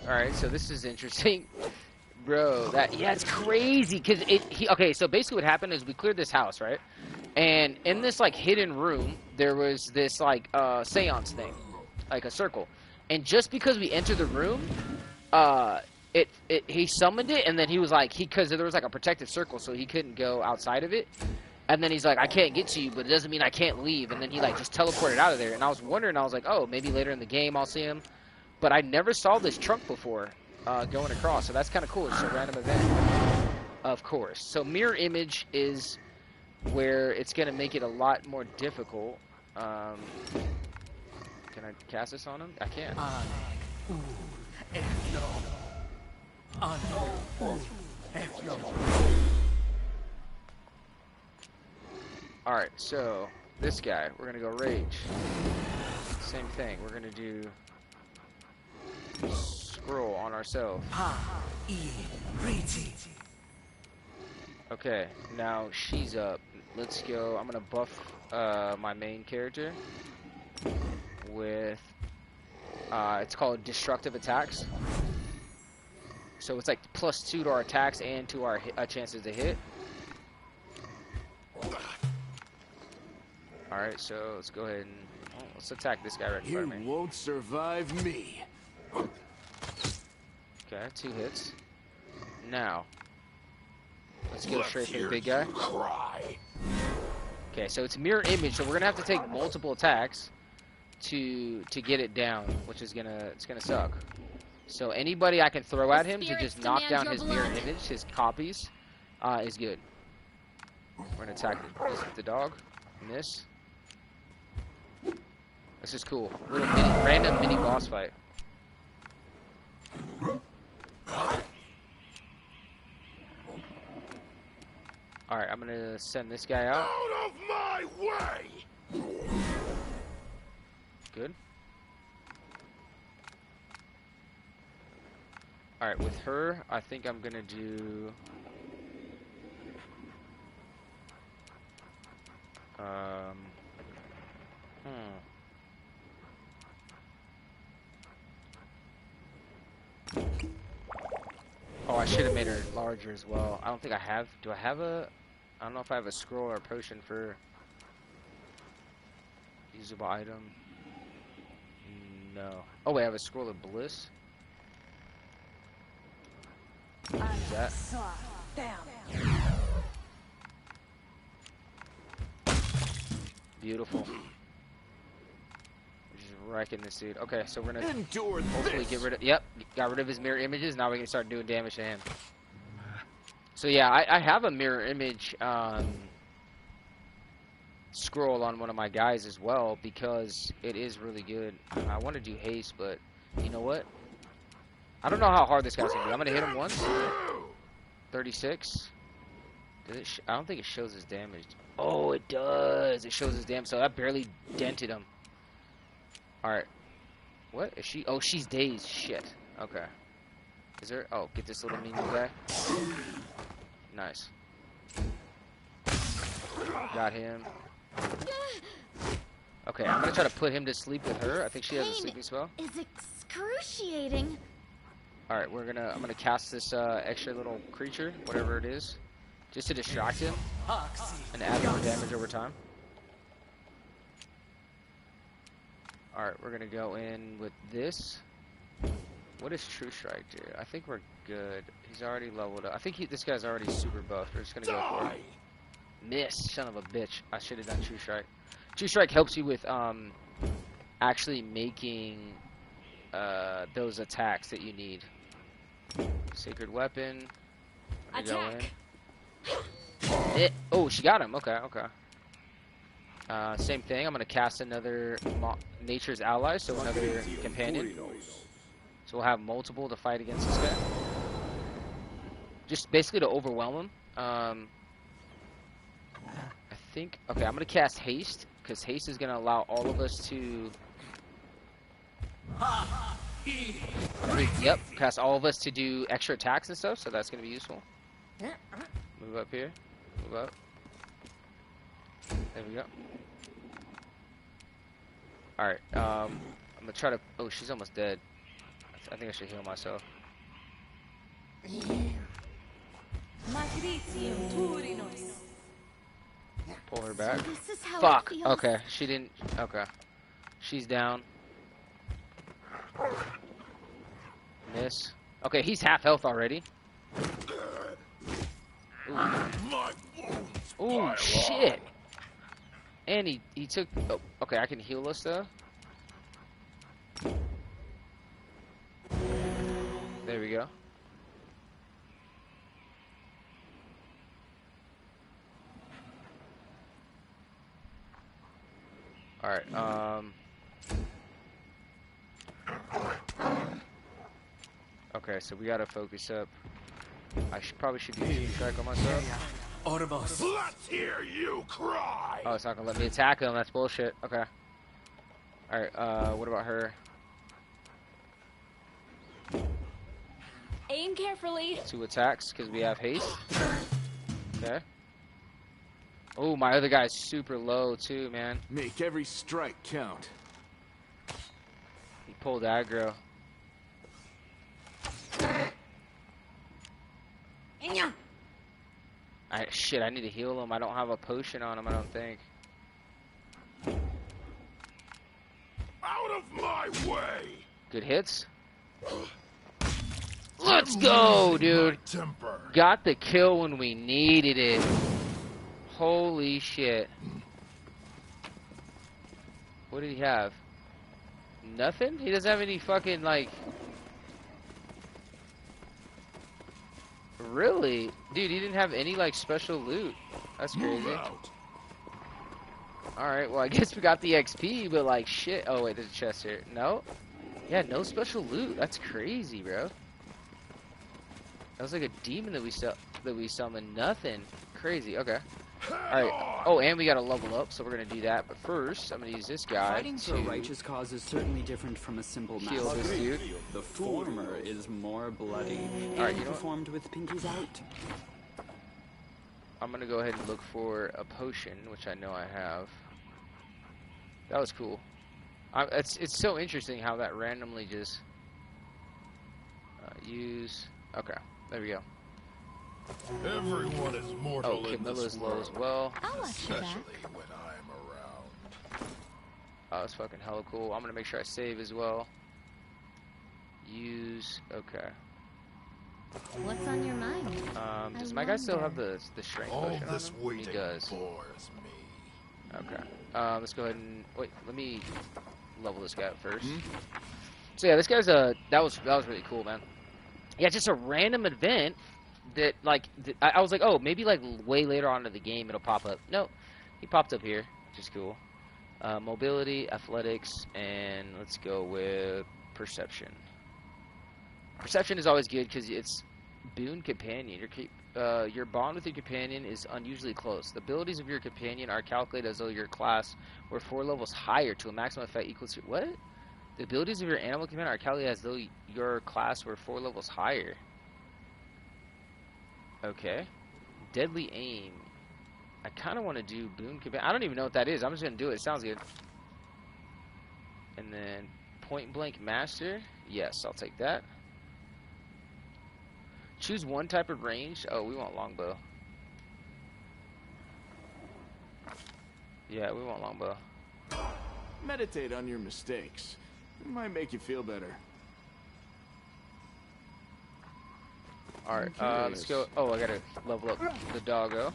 Alright, so this is interesting. Bro, it's crazy, cause okay, so basically what happened is we cleared this house, right? And in this like hidden room, there was this like seance thing, like a circle. And just because we entered the room, he summoned it, and then he was like, because there was like a protective circle, so he couldn't go outside of it. And then he's like, I can't get to you, but it doesn't mean I can't leave. And then he like just teleported out of there. And I was wondering, I was like, oh, maybe later in the game I'll see him. But I never saw this trunk before going across, so that's kind of cool. It's a random event, of course. So mirror image is where it's going to make it a lot more difficult. Can I cast this on him? I can't. Alright, so this guy, we're gonna go rage. Same thing, we're gonna do scroll on ourselves. Okay, now she's up. Let's go. I'm gonna buff my main character with it's called destructive attacks. So it's like +2 to our attacks and to our chances to hit. Alright, so let's go ahead and let's attack this guy right in front of me. You won't survive me. Okay, 2 hits. Now, let's go straight for the big guy. Okay, so it's mirror image, so we're gonna have to take multiple attacks to get it down, which is gonna suck. So anybody I can throw at him to just knock down his mirror image, his copies, is good. We're gonna attack the dog. Miss. This is cool. Little random mini boss fight. Alright, I'm gonna send this guy out. Out of my way! Good. Alright, with her, I think I'm gonna do... Oh, I should have made her larger as well. I don't think I have. Do I have a... I don't know if I have a scroll or a potion for... usable item. No. Oh, wait, I have a scroll of bliss. Use that. Beautiful. Just wrecking this dude. Okay, so we're gonna hopefully get rid of... Yep, got rid of his mirror images. Now we can start doing damage to him. So yeah, I have a mirror image scroll on one of my guys as well because it is really good. I want to do haste, but you know what? I don't know how hard this guy's gonna be. I'm gonna hit him once. 36. I don't think it shows his damage. Oh, it does. It shows his damage. So that barely dented him. Alright. What? Is she? Oh, she's dazed. Shit. Okay. Is there? Oh, get this little minion guy. Nice. Got him. Okay, I'm gonna try to put him to sleep with her. I think she has a sleeping spell. Is excruciating. Alright, I'm gonna cast this extra little creature, whatever it is, just to distract him and add more damage over time. Alright, we're gonna go in with this. What does True Strike do? I think we're good. He's already leveled up. I think this guy's already super buffed. We're just gonna go for it. Miss, son of a bitch. I should have done True Strike. True Strike helps you with actually making those attacks that you need. Sacred Weapon. Attack. Go in. Oh, she got him. Okay, okay. Same thing. I'm gonna cast another Nature's Ally, so another companion. So we'll have multiple to fight against this guy. Just basically to overwhelm him. I think. Okay, I'm gonna cast Haste because Haste is gonna allow all of us to. Yep, cast all of us to do extra attacks and stuff, so that's gonna be useful. Move up here. Move up. There we go. Alright, I'm gonna try to... Oh, she's almost dead. I think I should heal myself. Pull her back. Fuck! Okay, she didn't... Okay. She's down. Miss. Okay, he's half health already. Ooh, ooh shit! And he took... Oh, okay, I can heal us though. There we go. Alright, Okay, so we gotta focus up. I probably should do a strike on myself. Let's hear you cry! Oh, it's not gonna let me attack him. That's bullshit. Okay. Alright, what about her? Aim carefully. 2 attacks, because we have haste. Okay. Oh, my other guy's super low, too, man. Make every strike count. He pulled aggro. Shit, I need to heal him. I don't have a potion on him, I don't think. Out of my way! Good hits. Let's go, dude. Got the kill when we needed it. Holy shit. What did he have? Nothing? He doesn't have any fucking, like... Really? Dude, he didn't have any, like, special loot. That's crazy. Alright, well, I guess we got the XP, but, like, shit. Oh, wait, there's a chest here. No? Yeah, no special loot. That's crazy, bro. That was like a demon that we summoned. Nothing. Crazy. Okay. Alright. Oh, and we gotta level up, so we're gonna do that. But first, I'm gonna use this guy Fighting for a righteous cause is certainly different from a simple heal massacre. this dude. The former is more bloody Alright, and you know performed with pinkies out. I'm gonna go ahead and look for a potion, which I know I have. That was cool. It's so interesting how that randomly just use. Okay, there we go. Everyone is mortal in this Camilla's low world, as well. I'll watch you back. especially when I'm around. Oh, it's fucking hella cool. I'm gonna make sure I save as well. Use. Okay. What's on your mind? Does my guy still have the strength All potion on this him? waiting He does. bores me. Okay. Let's go ahead and wait. Let me level this guy up first. So yeah, this guy's that was really cool, man. Yeah, just a random event that like I was like, oh, maybe like way later on in the game it'll pop up. No, he popped up here, which is cool. Mobility, athletics, and let's go with perception. Perception is always good because it's boon companion. Your bond with your companion is unusually close. The abilities of your companion are calculated as though your class were 4 levels higher to a maximum effect equal to what? The abilities of your animal companion are calculated as though your class were 4 levels higher. Okay. Deadly aim. I kind of want to do boon companion. I don't even know what that is. I'm just gonna do it. It sounds good. And then point blank master. Yes, I'll take that. Choose one type of range. Oh, we want longbow. Yeah, we want longbow. Meditate on your mistakes. It might make you feel better. Alright, let's go. Oh, I gotta level up the doggo.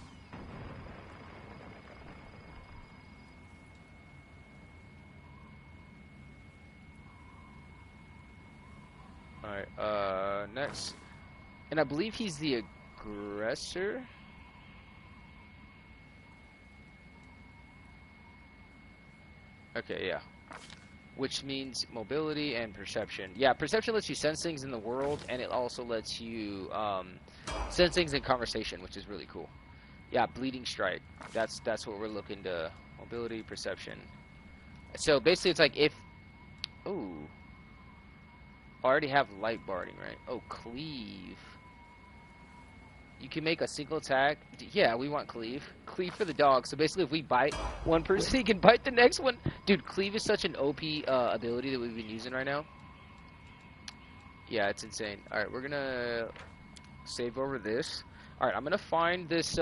Alright, next. And I believe he's the aggressor. Okay, yeah. Which means mobility and perception. Yeah, perception lets you sense things in the world, and it also lets you sense things in conversation, which is really cool. Yeah, bleeding strike. That's what we're looking to. Mobility, perception. So basically, it's like if. Ooh. I already have light barding, right? Oh, cleave. You can make a single attack. Yeah, we want cleave. Cleave for the dog. So basically, if we bite one person, he can bite the next one. Dude, cleave is such an OP ability that we've been using right now. Yeah, it's insane. All right, we're gonna save over this. All right, I'm gonna find this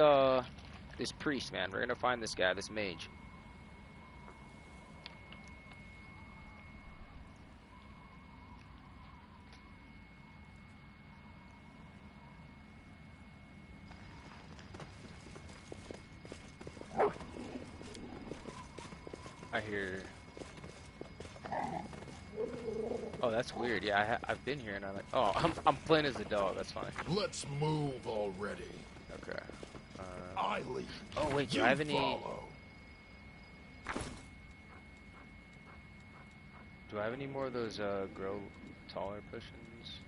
this priest, man. We're gonna find this guy, this mage. I hear. Oh, that's weird. Yeah, I've been here and I'm like, oh, I'm playing as a dog. That's fine. Let's move already. Okay. I lead. Oh wait, do You I have any? follow. Do I have any more of those grow taller potions?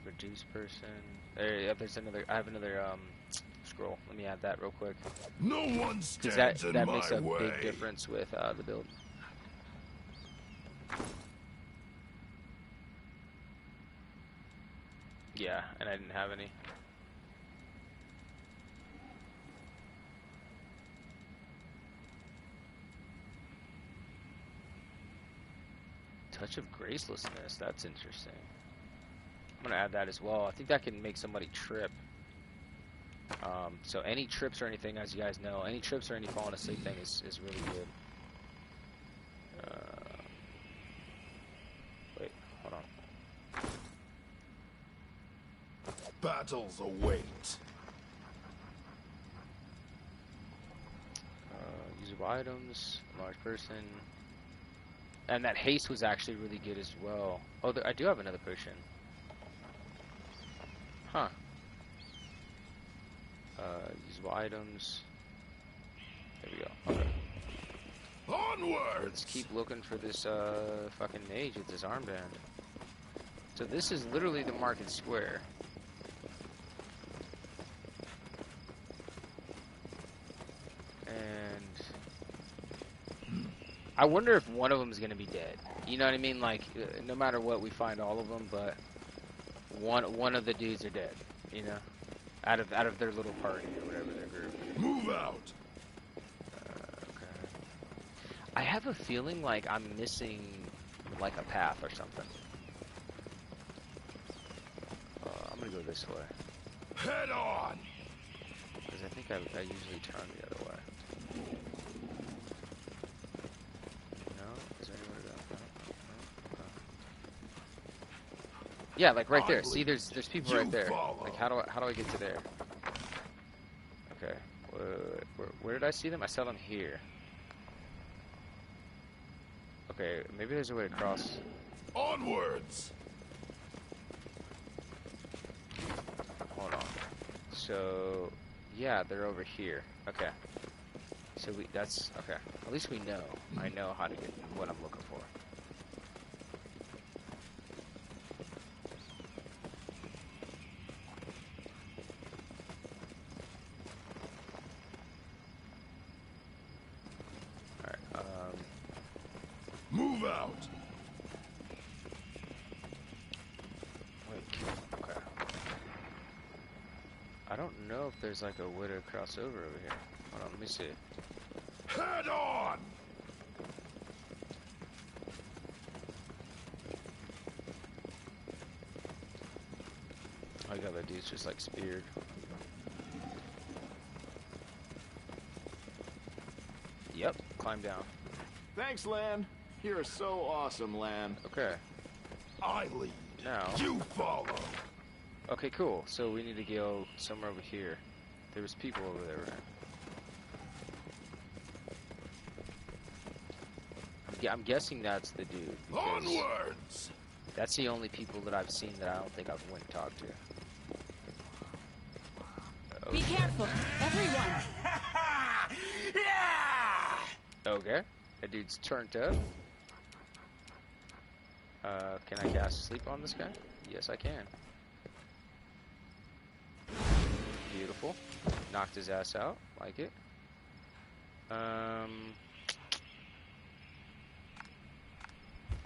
Reduce person. There, there's another. I have another scroll. Let me add that real quick. No one Because stands that in makes my a way. big difference with the build. Yeah, and I didn't have any. Touch of gracelessness. That's interesting. I'm gonna add that as well. I think that can make somebody trip. So any trips or anything, as you guys know, any trips or any falling asleep thing is really good. Wait, hold on. Battles await. Usable items, large person. And that haste was actually really good as well. Oh, I do have another potion. Huh. Usable items. There we go. Okay. Onward! Let's keep looking for this fucking mage with this armband. So this is literally the market square. And I wonder if one of them is going to be dead. You know what I mean? Like, no matter what, we find all of them, but one of the dudes are dead. You know, out of their little party or whatever their group. Move out. Okay. I have a feeling like I'm missing like a path or something. I'm gonna go this way. Head on. Because I think I usually turn the other way. No? Is there anywhere to go? No? No? Okay. Yeah, like right there. See, there's people right there. Like, how do I get to there? Okay. Where did I see them? I saw them here. Okay, maybe there's a way to cross. Onwards. Hold on. So, yeah, they're over here. Okay. So that's okay. At least we know. I know how to get what I'm looking for. Move out. Wait. Okay. I don't know if there's like a way to cross over here. Hold on, let me see. Head on. I got that dude's just like speared. Yep, climb down. Thanks, Lan. You're so awesome, Lan. Okay. I lead. Now. You follow. Okay, cool. So we need to go somewhere over here. There was people over there, right? Yeah, I'm guessing that's the dude. Onwards. That's the only people that I've seen that I don't think I've went and talked to. Be careful, everyone. Yeah. Okay. That dude's turned up. Can I cast sleep on this guy? Yes, I can. Beautiful. Knocked his ass out. Like it.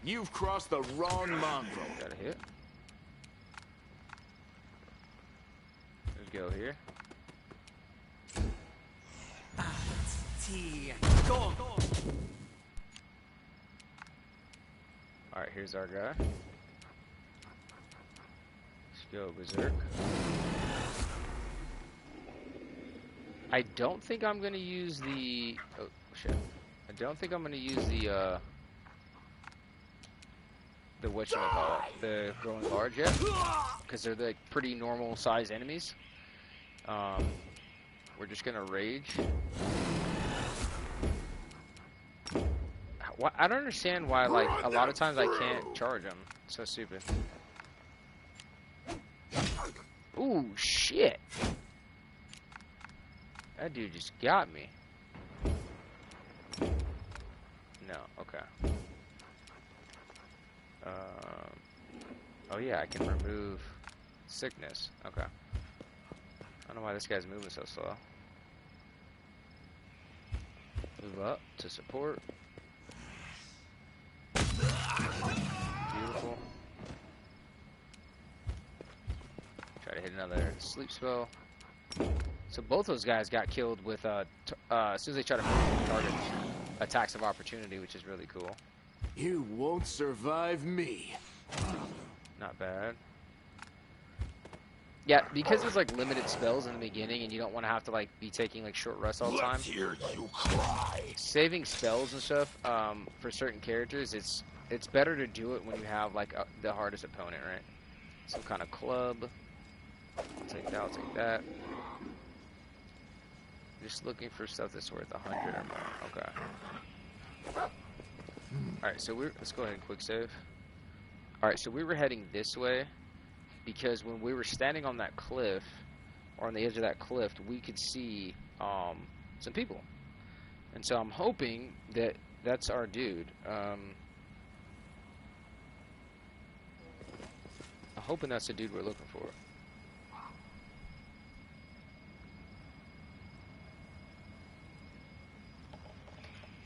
You've crossed the wrong mongrel. Got a hit. Let's go here. Go. Alright, here's our guy. Let's go berserk. I don't think I'm gonna use the... Oh, shit. I don't think I'm gonna use the whatchamacallit, the growing large yet. Because they're like pretty normal size enemies. We're just gonna rage. I don't understand why, like, a lot of times I can't charge them. It's so stupid. Ooh, shit. That dude just got me. No, okay. Oh yeah, I can remove... Sickness. Okay. I don't know why this guy's moving so slow. Move up to support. Beautiful. Try to hit another sleep spell. So both those guys got killed with as soon as they try to move target attacks of opportunity, which is really cool. You won't survive me. Not bad. Yeah, because there's like limited spells in the beginning, and you don't want to have to like be taking like short rests all the time. Let's hear you cry. Saving spells and stuff for certain characters, it's better to do it when you have like the hardest opponent, right? Some kind of club. Take that. I'll take that. Just looking for stuff that's worth 100 or more. Okay. Alright, so let's go ahead and quick save. Alright, so we were heading this way because when we were standing on that cliff, or on the edge of that cliff, we could see some people. And so I'm hoping that that's our dude. I'm hoping that's the dude we're looking for.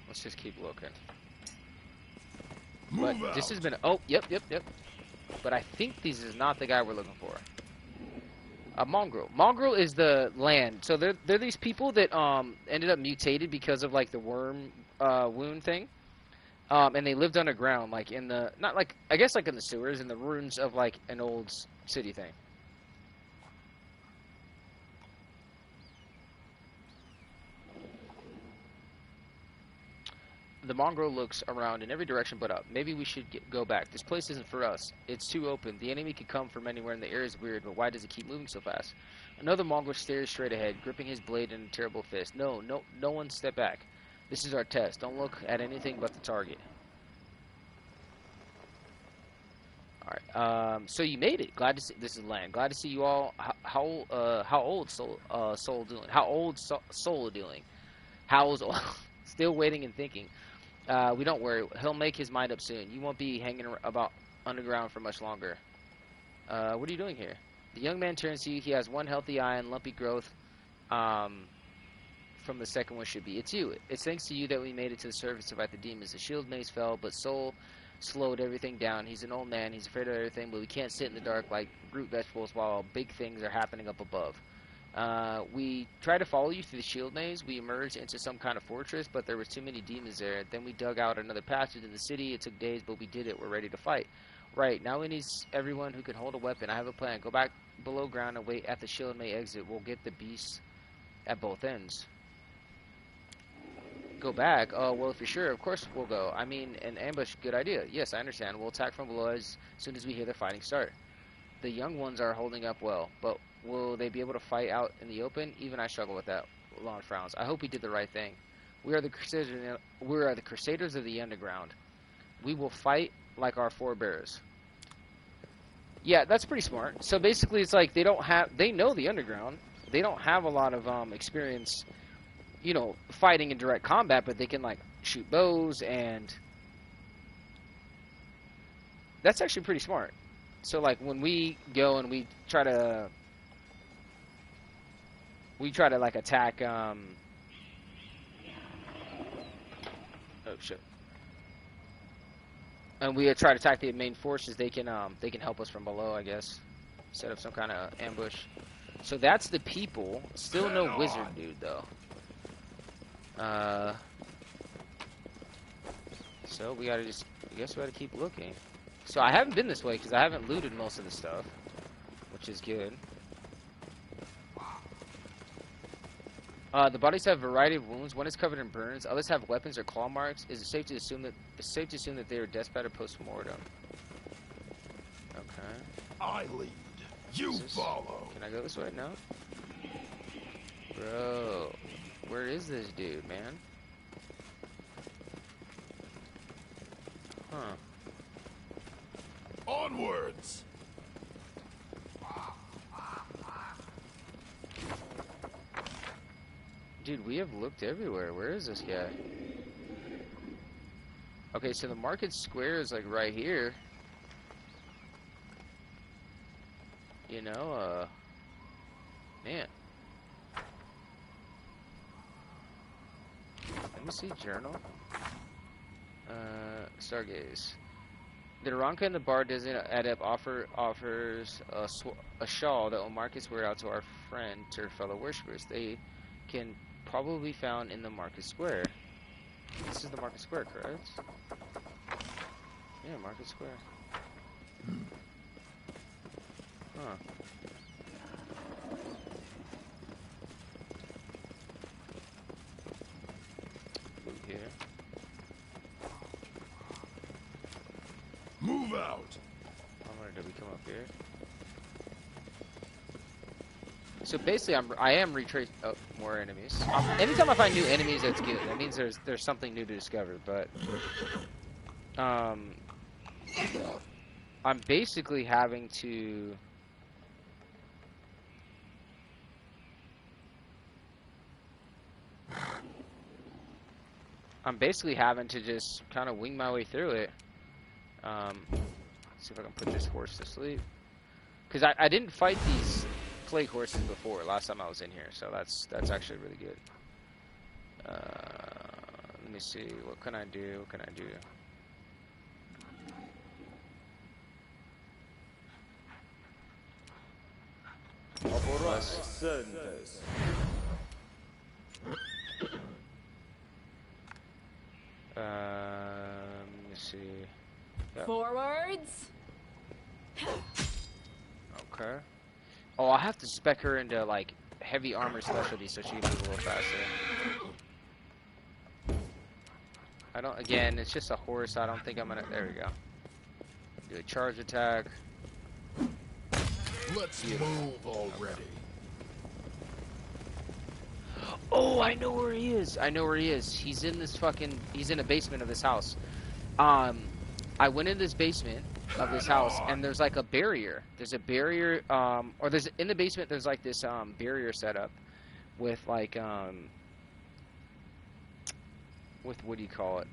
Let's just keep looking. But this has been... Oh, yep. But I think this is not the guy we're looking for. Mongrel. Mongrel is the land. So they're these people that ended up mutated because of like the worm wound thing. And they lived underground, like in the... Not like... I guess like in the sewers, in the ruins of like an old city thing. The mongrel looks around in every direction but up. Maybe we should go back. This place isn't for us. It's too open. The enemy could come from anywhere, and the air is weird, but why does it keep moving so fast? Another mongrel stares straight ahead, gripping his blade in a terrible fist. No one step back. This is our test. Don't look at anything but the target. Alright, so you made it. Glad to see... This is land. Glad to see you all. How old Soul doing? How old Soul doing? How's still waiting and thinking. We don't worry. He'll make his mind up soon. You won't be hanging about underground for much longer. What are you doing here? The young man turns to you. He has one healthy eye and lumpy growth from the second one should be. It's you. It's thanks to you that we made it to the surface to fight the demons. The shield maze fell, but Soul slowed everything down. He's an old man. He's afraid of everything, but we can't sit in the dark like root vegetables while big things are happening up above. We tried to follow you through the shield maze. We emerged into some kind of fortress, but there was too many demons there. Then we dug out another passage in the city. It took days, but we did it. We're ready to fight. Right, now we need everyone who can hold a weapon. I have a plan. Go back below ground and wait at the shield maze exit. We'll get the beasts at both ends. Go back? Oh, well, if you're sure, of course we'll go. I mean, an ambush, good idea. Yes, I understand. We'll attack from below as soon as we hear the fighting start. The young ones are holding up well, but will they be able to fight out in the open? Even I struggle with that. Lon frowns. I hope we did the right thing. We are the crusaders of the underground. We will fight like our forebears. Yeah, that's pretty smart. So basically, it's like they know the underground. They don't have a lot of experience, fighting in direct combat, but they can like shoot bows, and that's actually pretty smart. So like when we go and we try to like attack oh shit. And we try to attack the main forces, they can help us from below, I guess. Set up some kind of ambush. So that's the people. Still no wizard dude though. So we gotta I guess we gotta keep looking. So I haven't been this way because I haven't looted most of the stuff, which is good. The bodies have a variety of wounds. One is covered in burns. Others have weapons or claw marks. Is it safe to assume that they are deathbed or post-mortem? Okay. I lead. You follow. Can I go this way? No. Bro, where is this dude, man? Huh. Onwards. Dude, we have looked everywhere. Where is this guy? Okay, so the market square is like right here. You know, man. Let me see, journal. Stargaze. The Aranka in the bar doesn't add up. Offers a shawl that will Marcus wear out to our friend, to her fellow worshippers. They can probably be found in the Market Square. This is the Market Square, correct? Yeah, Market Square. Huh. Move here. Move out. Did we come up here? So basically, I am retracing. Oh, more enemies. Anytime I find new enemies, that's good. That means there's something new to discover. But I'm basically having to. Just kind of wing my way through it. See if I can put this horse to sleep. Because I didn't fight these plague horses before last time I was in here, so that's actually really good. Let me see. What can I do? What can I do? Let me see. Yep. Forwards. Okay. Oh, I'll have to spec her into like heavy armor specialty so she can move a little faster. I don't. Again, it's just a horse. I don't think I'm gonna. There we go. Do a charge attack. Let's move already. Oh, I know where he is. I know where he is. He's in this fucking. He's in the basement of this house. I went in this basement of this house, and there's like a barrier. There's a barrier, or there's in the basement. There's like this barrier set up with like with what do you call it?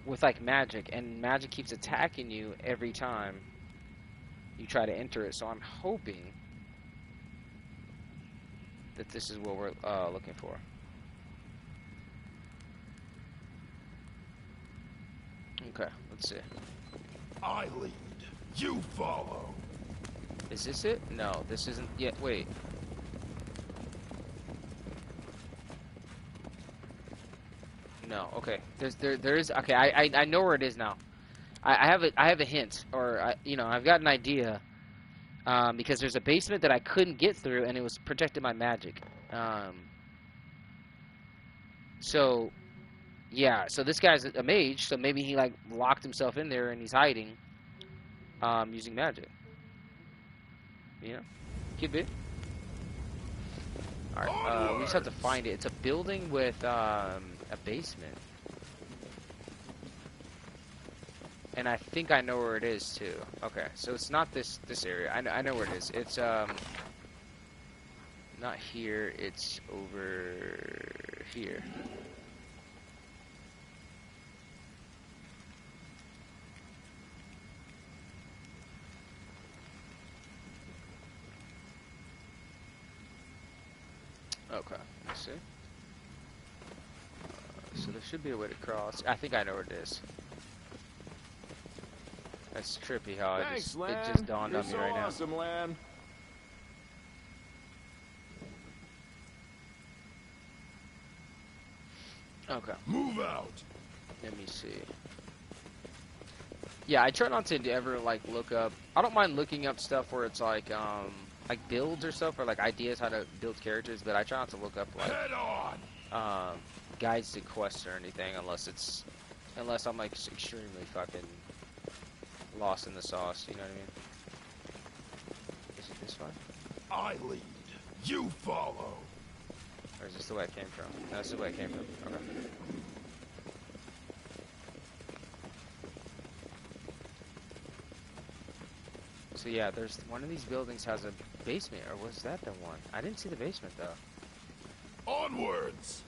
With like magic, and magic keeps attacking you every time you try to enter it. So I'm hoping that this is what we're looking for. Okay, let's see. I lead. You follow. Is this it? No, this isn't yet. Wait. No. Okay. There is. Okay. I know where it is now. I have a hint, or you know, I've got an idea. Because there's a basement that I couldn't get through, and it was protected by magic. So. Yeah, so this guy's a mage, so maybe he like locked himself in there and he's hiding, using magic. You know, could be. All right, we just have to find it. It's a building with a basement, and I think I know where it is too. Okay, so it's not this area. I know where it is. It's not here. It's over here. Okay, let's see. So there should be a way to cross. I think I know where it is. That's trippy how it just dawned on me right now. Awesome, Lan. Okay. Move out. Let me see. Yeah, I try not to ever like look up. I don't mind looking up stuff where it's like builds or stuff, or like ideas how to build characters, but I try not to look up like Head on. guides to quests or anything unless I'm like extremely fucking lost in the sauce. You know what I mean? Is it this way? I lead. You follow. Or is this the way I came from? No, that's the way I came from. Okay. So yeah, there's one of these buildings has a basement, or was that the one? I didn't see the basement though. Onwards.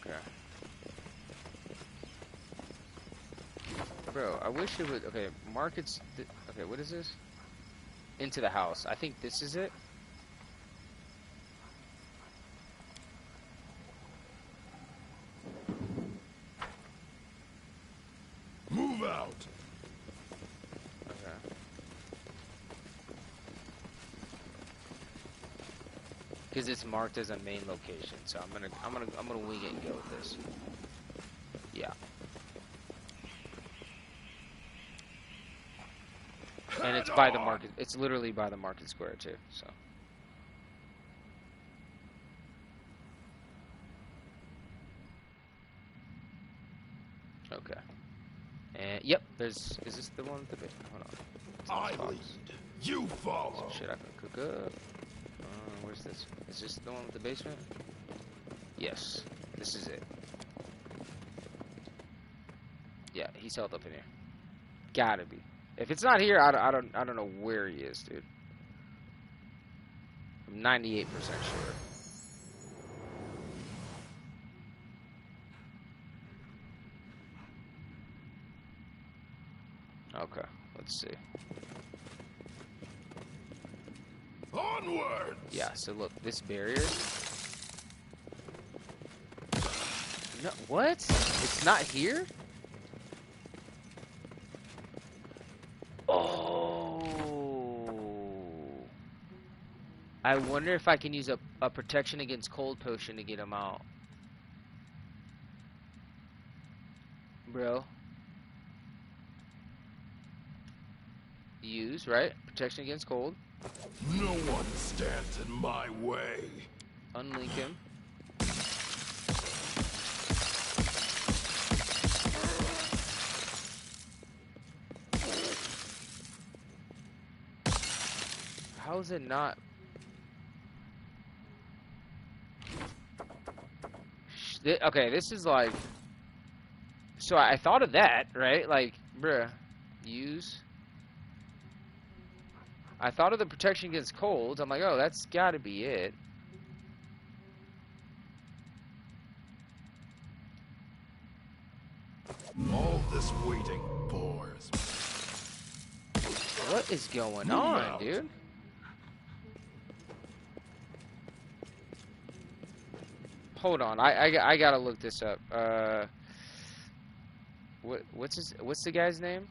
Okay. Bro, I wish it would. Okay, markets. Okay, what is this? Into the house. I think this is it. Move out. Okay. Because it's marked as a main location, so I'm gonna wing it and go with this. Yeah. And it's by the market. It's literally by the market square too. So. Okay. And yep, there's. Is this the one with the bit? Hold on. I lead. You follow. Shit, I can cook up. Where's this? Is this the one with the basement? Yes, this is it. Yeah, he's held up in here. Gotta be. If it's not here, I don't know where he is, dude. I'm 98% sure. Okay, let's see. Onwards. Yeah, so look, this barrier. No, what? It's not here? Oh. I wonder if I can use a protection against cold potion to get him out. Bro. Use, right? Protection against cold. No one stands in my way. Unlink him. How is it not? Okay, this is like. So I thought of that, right? Like, bruh, use. I thought of the protection against colds. I'm like, oh, that's gotta be it. All this waiting bores. What is going on, dude? Hold on, I gotta look this up. What's the guy's name?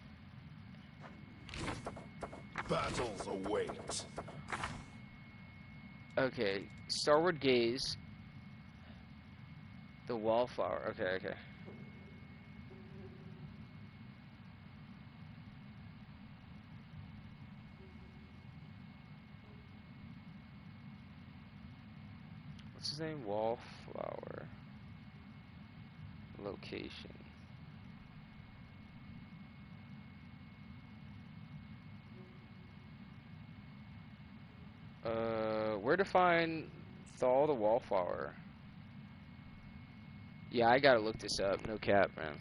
Battles await. Okay, Starward Gaze. The Wallflower. Okay. What's his name? Wallflower. Location. Where to find Thal the Wallflower? Yeah, I gotta look this up. No cap, man.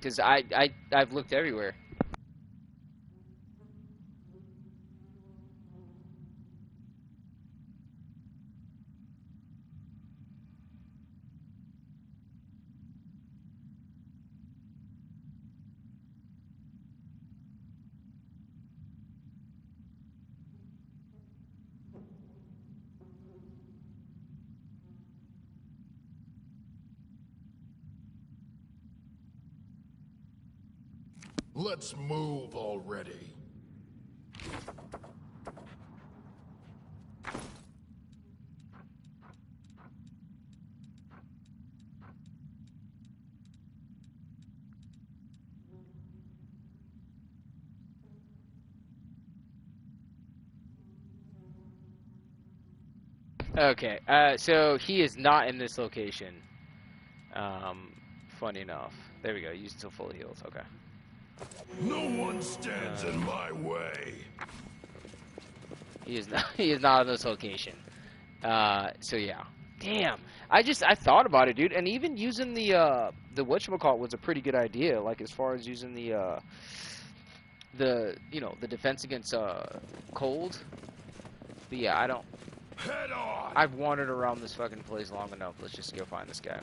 Cause I've looked everywhere. Let's move already. Okay, so he is not in this location. Funny enough. There we go. Use until fully healed. Okay. No one stands in my way. He is not. He is not in this location. So yeah. Damn. I thought about it, dude. And even using the whatchamacallit was a pretty good idea. Like as far as using the the defense against cold. But yeah, I don't. Head on. I've wandered around this fucking place long enough. Let's just go find this guy.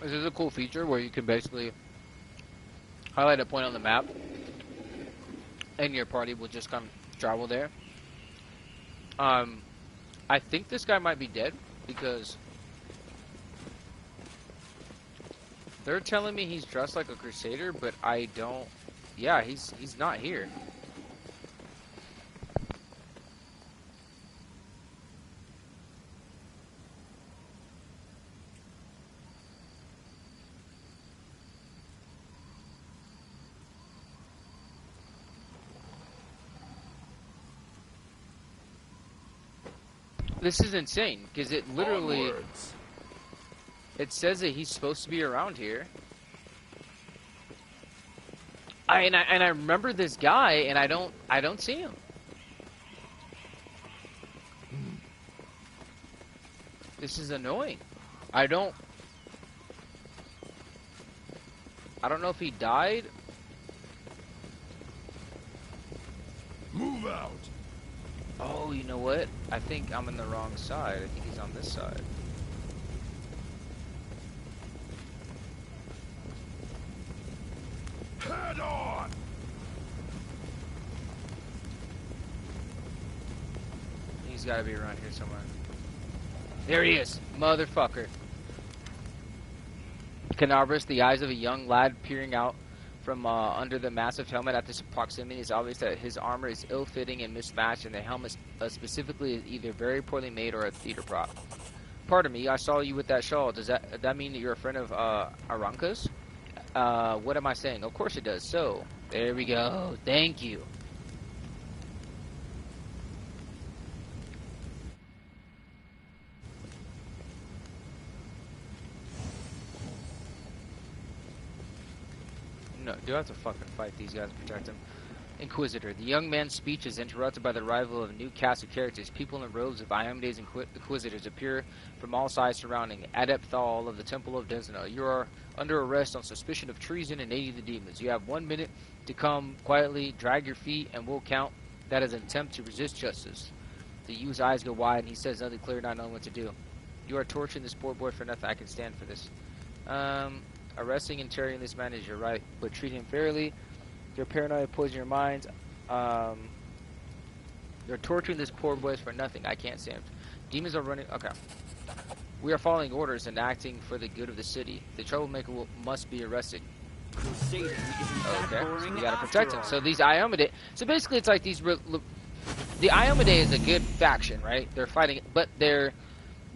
This is a cool feature where you can basically highlight a point on the map, and your party will just come travel there. I think this guy might be dead because they're telling me he's dressed like a crusader, but I don't. Yeah, he's not here. This is insane because it literally. Onwards. It says that he's supposed to be around here. I remember this guy, and I don't see him. This is annoying. I don't know if he died. Move out. Oh, you know what? I think I'm on the wrong side. I think he's on this side. Head on. He's got to be around here somewhere. There he is, motherfucker. Kenabres, the eyes of a young lad peering out from under the massive helmet at this proximity. It's obvious that his armor is ill-fitting and mismatched, and the helmet specifically is either very poorly made or a theater prop. Pardon me, I saw you with that shawl. Does that mean that you're a friend of Aranka's? What am I saying? Of course it does. So, there we go. Thank you. No, do I have to fucking fight these guys to protect him? Inquisitor. The young man's speech is interrupted by the arrival of a new cast of characters. People in robes of Iomedes Inquisitors appear from all sides surrounding Adepthal of the Temple of Desna. You are under arrest on suspicion of treason and aiding the demons. You have 1 minute to come quietly, drag your feet, and we'll count that as an attempt to resist justice. The youth's eyes go wide, and he says nothing clear, not knowing what to do. You are torturing this poor boy for nothing. I can stand for this. Arresting and interrogating this man is your right, but treat him fairly. You're paranoid, poison your minds. You're torturing this poor boy for nothing. I can't stand. Demons are running. Okay. We are following orders and acting for the good of the city. The troublemaker must be arrested. Crusading isn't that Okay, boring so we gotta after protect him. all. So these Iomedae. So basically, it's like these. The Iomedae is a good faction, right? They're fighting, but they're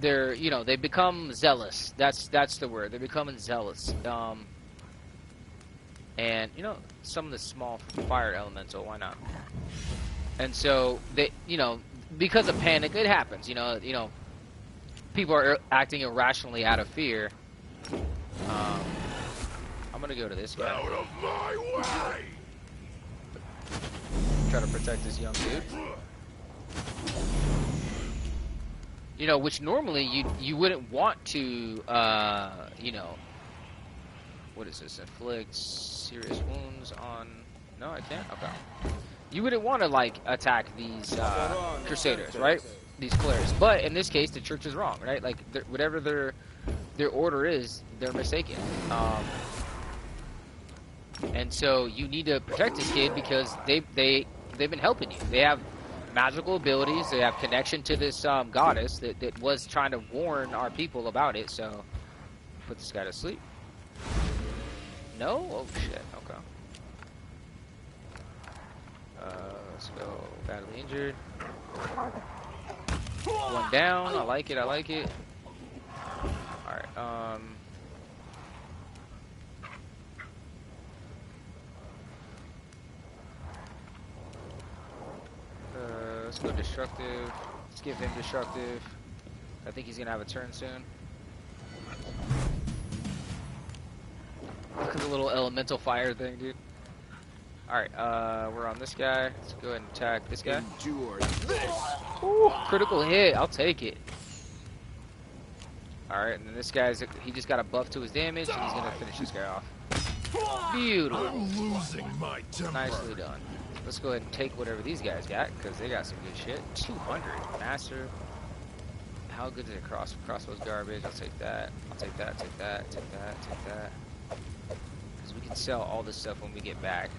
you know, they become zealous. That's the word. They're becoming zealous. And you know, some of the small fire elemental, why not? And so they, you know, because of panic, it happens. You know, people are acting irrationally out of fear. I'm gonna go to this guy. Out of my way. Try to protect this young dude. You know, which normally you wouldn't want to, you know, what is this? Inflict serious wounds on. No, I can't. Okay. You wouldn't want to like attack these crusaders, right? These clerics. But in this case, the church is wrong, right? Like whatever their order is, they're mistaken. And so you need to protect this kid because they've been helping you. They have magical abilities. They have connection to this goddess that was trying to warn our people about it. So put this guy to sleep. No? Oh shit. Okay. Let's go. Badly injured. One down. I like it. I like it. All right. Let's go destructive. Let's give him destructive. I think he's gonna have a turn soon. Look at the little elemental fire thing, dude. Alright, we're on this guy. Let's go ahead and attack this guy. Endure this. Ooh, critical hit. I'll take it. Alright, and then this guy's, he just got a buff to his damage, and he's gonna finish this guy off. Beautiful. I'm losing my temper. Nicely done. Let's go ahead and take whatever these guys got, because they got some good shit. 200. Master. how good is a crossbow's garbage? I'll take that. I'll take that. Take that. Take that. Take that. Because we can sell all this stuff when we get back.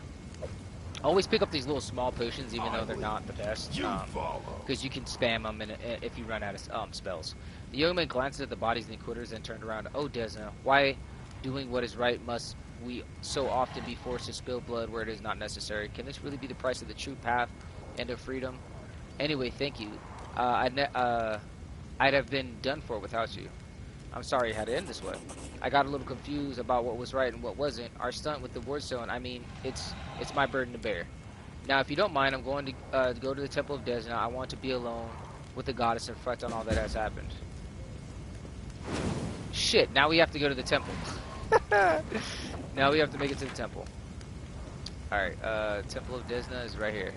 Always pick up these little small potions, even though they're not the best. Because you can spam them if you run out of spells. The young man glances at the bodies in the quarters and turned around. Oh, Desna, why doing what is right must we so often be forced to spill blood where it is not necessary? Can this really be the price of the true path and of freedom? Anyway, thank you. I'd have been done for without you. I'm sorry it had to end this way. I got a little confused about what was right and what wasn't. Our stunt with the wardstone, I mean, it's my burden to bear. Now, if you don't mind, I'm going to go to the Temple of Desna. I want to be alone with the goddess and reflect on all that has happened. Shit, now we have to go to the temple. Now we have to make it to the temple. Alright, Temple of Desna is right here.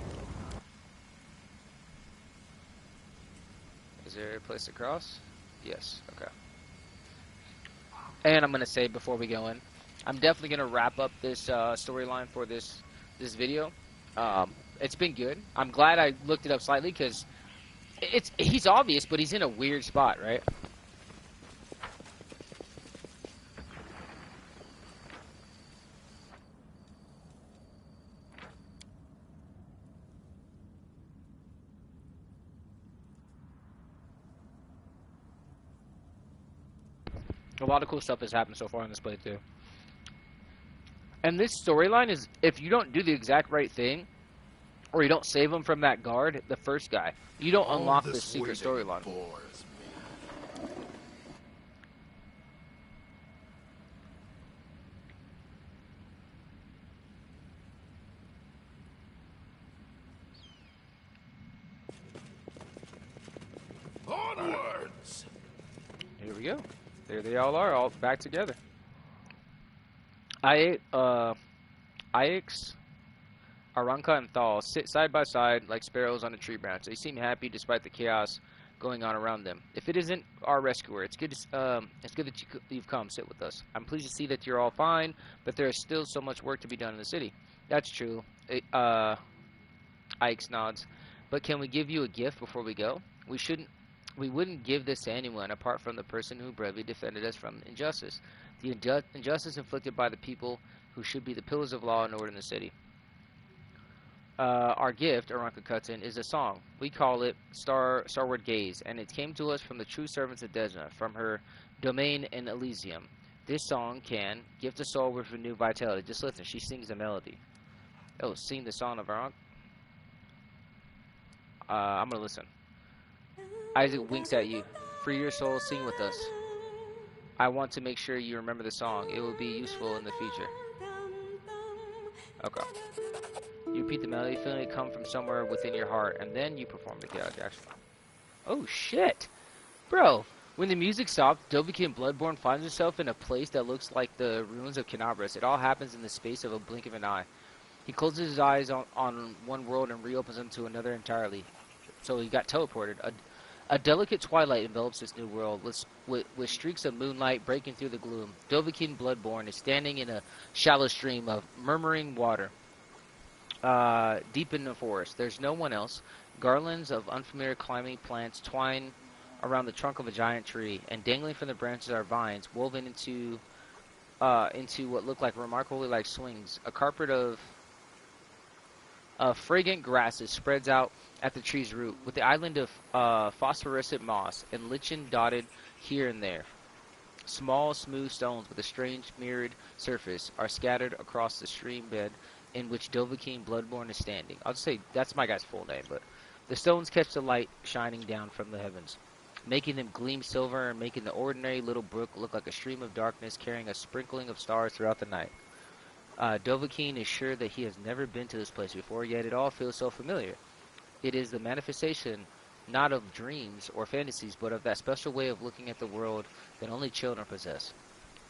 Is there a place to cross? Yes, okay. And I'm going to say before we go in, I'm definitely going to wrap up this storyline for this video. It's been good. I'm glad I looked it up slightly because he's obvious, but he's in a weird spot, right? A lot of cool stuff has happened so far in this playthrough. And this storyline is, if you don't do the exact right thing, or you don't save him from that guard, the first guy, you don't unlock this secret storyline. Onwards! Here we go. There they all are, all back together. Ix, Aranka, and Thal sit side by side like sparrows on a tree branch. They seem happy despite the chaos going on around them. If it isn't our rescuer, it's good that you've come sit with us. I'm pleased to see that you're all fine, but there is still so much work to be done in the city. That's true. Ix nods. But can we give you a gift before we go? We wouldn't give this to anyone apart from the person who bravely defended us from injustice. The injustice inflicted by the people who should be the pillars of law and order in the city. Our gift, Aranka cuts in, is a song. We call it Starward Gaze, and it came to us from the true servants of Desna, from her domain in Elysium. This song can give the soul with renewed vitality. Just listen, she sings the melody. Oh, sing the song of Aranka. I'm gonna listen. Isaac winks at you. Free your soul, sing with us. I want to make sure you remember the song. It will be useful in the future. Okay. You repeat the melody, feeling it come from somewhere within your heart, and then you perform the action. Oh, shit! Bro, when the music stops, Dovahkiin Bloodborne finds himself in a place that looks like the ruins of Kenabres. It all happens in the space of a blink of an eye. He closes his eyes on one world and reopens them to another entirely. So he got teleported. A delicate twilight envelops this new world, with streaks of moonlight breaking through the gloom. Dovahkiin Bloodborne is standing in a shallow stream of murmuring water, deep in the forest. There's no one else. Garlands of unfamiliar climbing plants twine around the trunk of a giant tree, and dangling from the branches are vines woven into what look like remarkably like swings. A carpet of fragrant grasses spreads out at the tree's root, with the island of phosphorescent moss and lichen dotted here and there. Small, smooth stones with a strange mirrored surface are scattered across the stream bed in which Dovahkiin Bloodborne is standing. I'll just say that's my guy's full name, but the stones catch the light shining down from the heavens, making them gleam silver and making the ordinary little brook look like a stream of darkness carrying a sprinkling of stars throughout the night. Dovahkiin is sure that he has never been to this place before, yet it all feels so familiar. It is the manifestation not of dreams or fantasies, but of that special way of looking at the world that only children possess.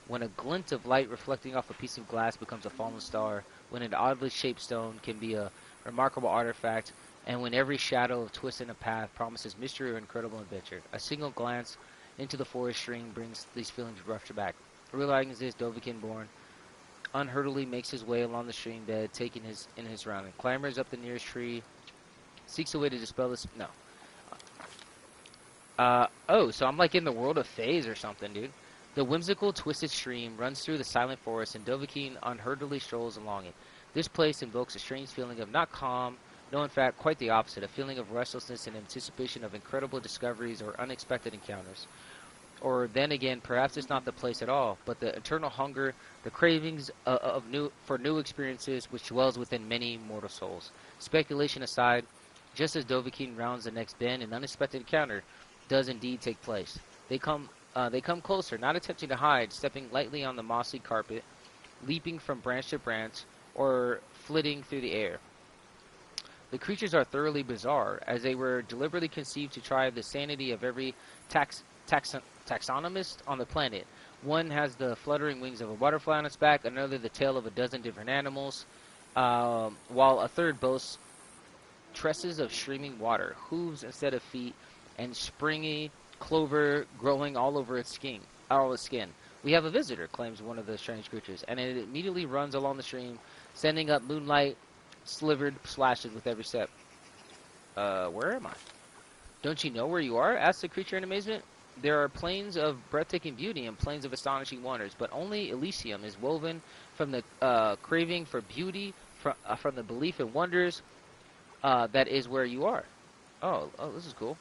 When a glint of light reflecting off a piece of glass becomes a fallen star, when an oddly shaped stone can be a remarkable artifact, and when every shadow of twist in a path promises mystery or incredible adventure. A single glance into the forest stream brings these feelings rushing back. Realizing this, Dovahkiin Born unhurriedly makes his way along the stream bed, taking his surroundings, clambers up the nearest tree, seeks a way to dispel this. No. Oh, so I'm like in the world of Phase or something, dude. The whimsical, twisted stream runs through the silent forest, and Dovahkiin unhurriedly strolls along it. This place invokes a strange feeling of not calm, no, in fact, quite the opposite, a feeling of restlessness and anticipation of incredible discoveries or unexpected encounters. Or then again, perhaps it's not the place at all, but the eternal hunger, the cravings for new experiences which dwells within many mortal souls. Speculation aside, just as Dovahkiin rounds the next bend, an unexpected encounter does indeed take place. They come closer, not attempting to hide, stepping lightly on the mossy carpet, leaping from branch to branch, or flitting through the air. The creatures are thoroughly bizarre, as they were deliberately conceived to try the sanity of every taxonomist on the planet. One has the fluttering wings of a butterfly on its back, another the tail of a dozen different animals, while a third boasts tresses of streaming water, hooves instead of feet, and springy clover growing all over its skin. We have a visitor, claims one of the strange creatures, and it immediately runs along the stream, sending up moonlight slivered splashes with every step. Where am I? Don't you know where you are? Asked the creature in amazement. There are plains of breathtaking beauty and plains of astonishing wonders, but only Elysium is woven from the craving for beauty, from the belief in wonders. That is where you are. Oh, this is cool.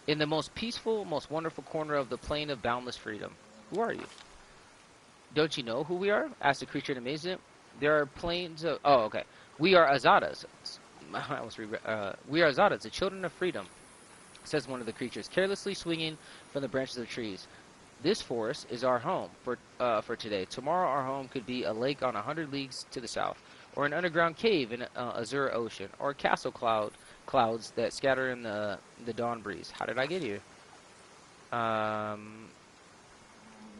In the most peaceful, most wonderful corner of the plain of boundless freedom. Who are you? Don't you know who we are? Asked the creature in amazement. There are plains of... Oh, okay. We are Azadas. We are Azadas, the children of freedom, says one of the creatures, carelessly swinging from the branches of the trees. This forest is our home for today. Tomorrow our home could be a lake on 100 leagues to the south, or an underground cave in azure ocean, or castle clouds that scatter in the dawn breeze. How did I get here?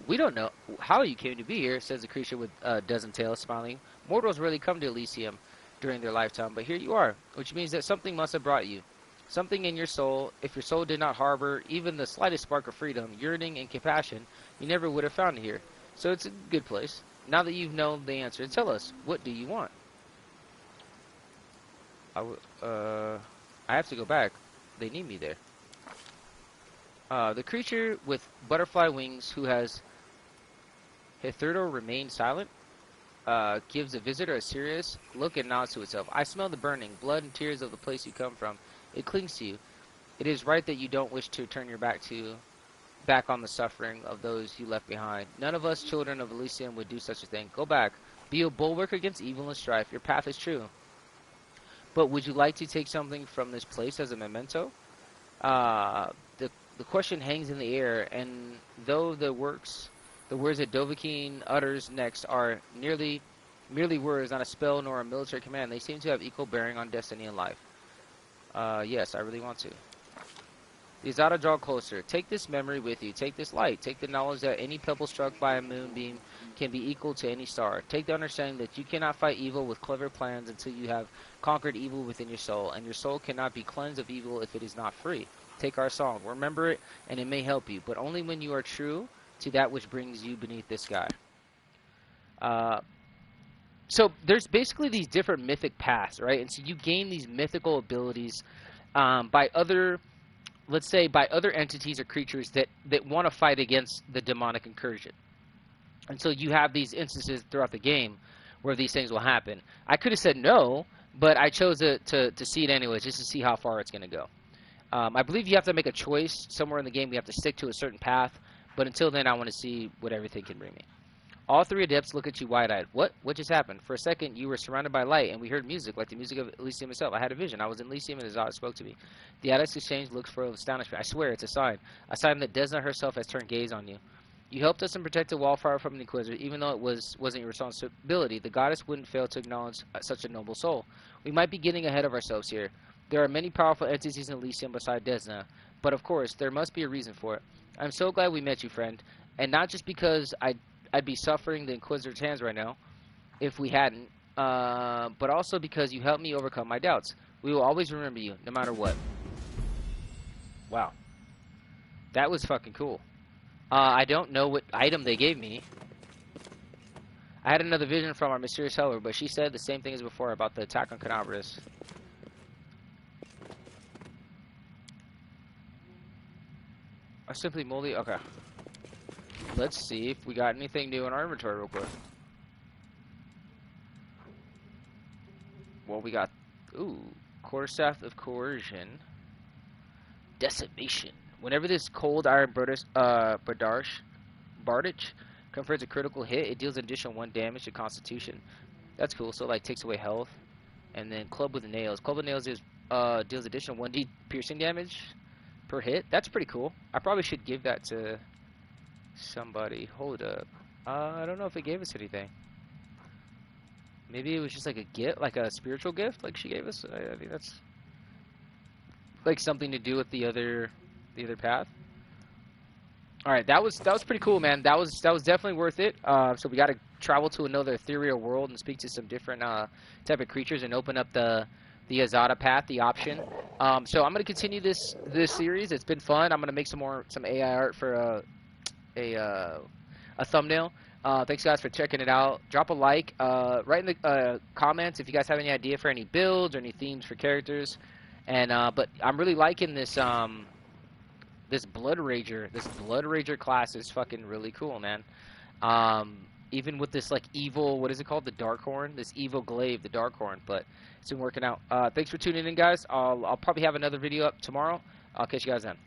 We don't know how you came to be here, says the creature with a dozen tails, smiling. Mortals rarely come to Elysium during their lifetime, but here you are, which means that something must have brought you. Something in your soul. If your soul did not harbor even the slightest spark of freedom, yearning, and compassion, you never would have found it here. So it's a good place. Now that you've known the answer, tell us, what do you want? I have to go back. They need me there. The creature with butterfly wings who has hitherto remained silent gives the visitor a serious look and nods to itself. I smell the burning blood and tears of the place you come from. It clings to you. It is right that you don't wish to turn your back on the suffering of those you left behind. None of us children of Elysium would do such a thing. Go back. Be a bulwark against evil and strife. Your path is true. But would you like to take something from this place as a memento? The question hangs in the air, and though the words that Dovahkiin utters next are merely words, not a spell nor a military command, they seem to have equal bearing on destiny and life. Yes, I really want to. The Azada draw closer. Take this memory with you. Take this light. Take the knowledge that any pebble struck by a moonbeam can be equal to any star. Take the understanding that you cannot fight evil with clever plans until you have conquered evil within your soul, and your soul cannot be cleansed of evil if it is not free. Take our song. Remember it, and it may help you, but only when you are true to that which brings you beneath this sky. So there's basically these different mythic paths, right? And so you gain these mythical abilities by other, let's say, by other entities or creatures that want to fight against the demonic incursion. And so you have these instances throughout the game where these things will happen. I could have said no, but I chose to see it anyways, just to see how far it's going to go. I believe you have to make a choice somewhere in the game. We have to stick to a certain path, but until then, I want to see what everything can bring me. All three adepts look at you wide-eyed. What just happened? For a second, you were surrounded by light, and we heard music, like the music of Elysium itself. I had a vision. I was in Elysium, and Azada spoke to me. The adepts exchanged looks full of astonishment. I swear, it's a sign that Desna herself has turned gaze on you. You helped us and protected Wildfire from the Inquisitor, even though it wasn't your responsibility. The goddess wouldn't fail to acknowledge such a noble soul. We might be getting ahead of ourselves here. There are many powerful entities in Elysium beside Desna, but of course, there must be a reason for it. I'm so glad we met you, friend, and not just because I'd be suffering the Inquisitor's hands right now if we hadn't, but also because you helped me overcome my doubts. We will always remember you, no matter what. Wow. That was fucking cool. I don't know what item they gave me. I had another vision from our mysterious helper, but she said the same thing as before about the attack on Kenabres. Simply moldy. Okay. Let's see if we got anything new in our inventory real quick. Well, we got, ooh, Quarterstaff of Coercion. Decimation. Whenever this cold iron Bardage confers a critical hit, it deals an additional 1 damage to Constitution. That's cool. So, like, takes away health. And then Club with Nails. Club with Nails is, deals additional 1d piercing damage per hit. That's pretty cool. I probably should give that to somebody. Hold up. I don't know if it gave us anything. Maybe it was just like a gift, like a spiritual gift, like she gave us. I think that's like something to do with the other path. All right, that was pretty cool, man. That was definitely worth it. So we got to travel to another ethereal world and speak to some different type of creatures and open up the Azada path, the option. So I'm gonna continue this series. It's been fun. I'm gonna make some AI art for a thumbnail. Thanks guys for checking it out. Drop a like. Write in the comments if you guys have any idea for any builds or any themes for characters. And but I'm really liking this this BloodRager. This BloodRager class is fucking really cool, man. Even with this like evil, what is it called? The Darkhorn. This evil glaive, the Darkhorn. But it's been working out. Thanks for tuning in, guys. I'll probably have another video up tomorrow. I'll catch you guys then.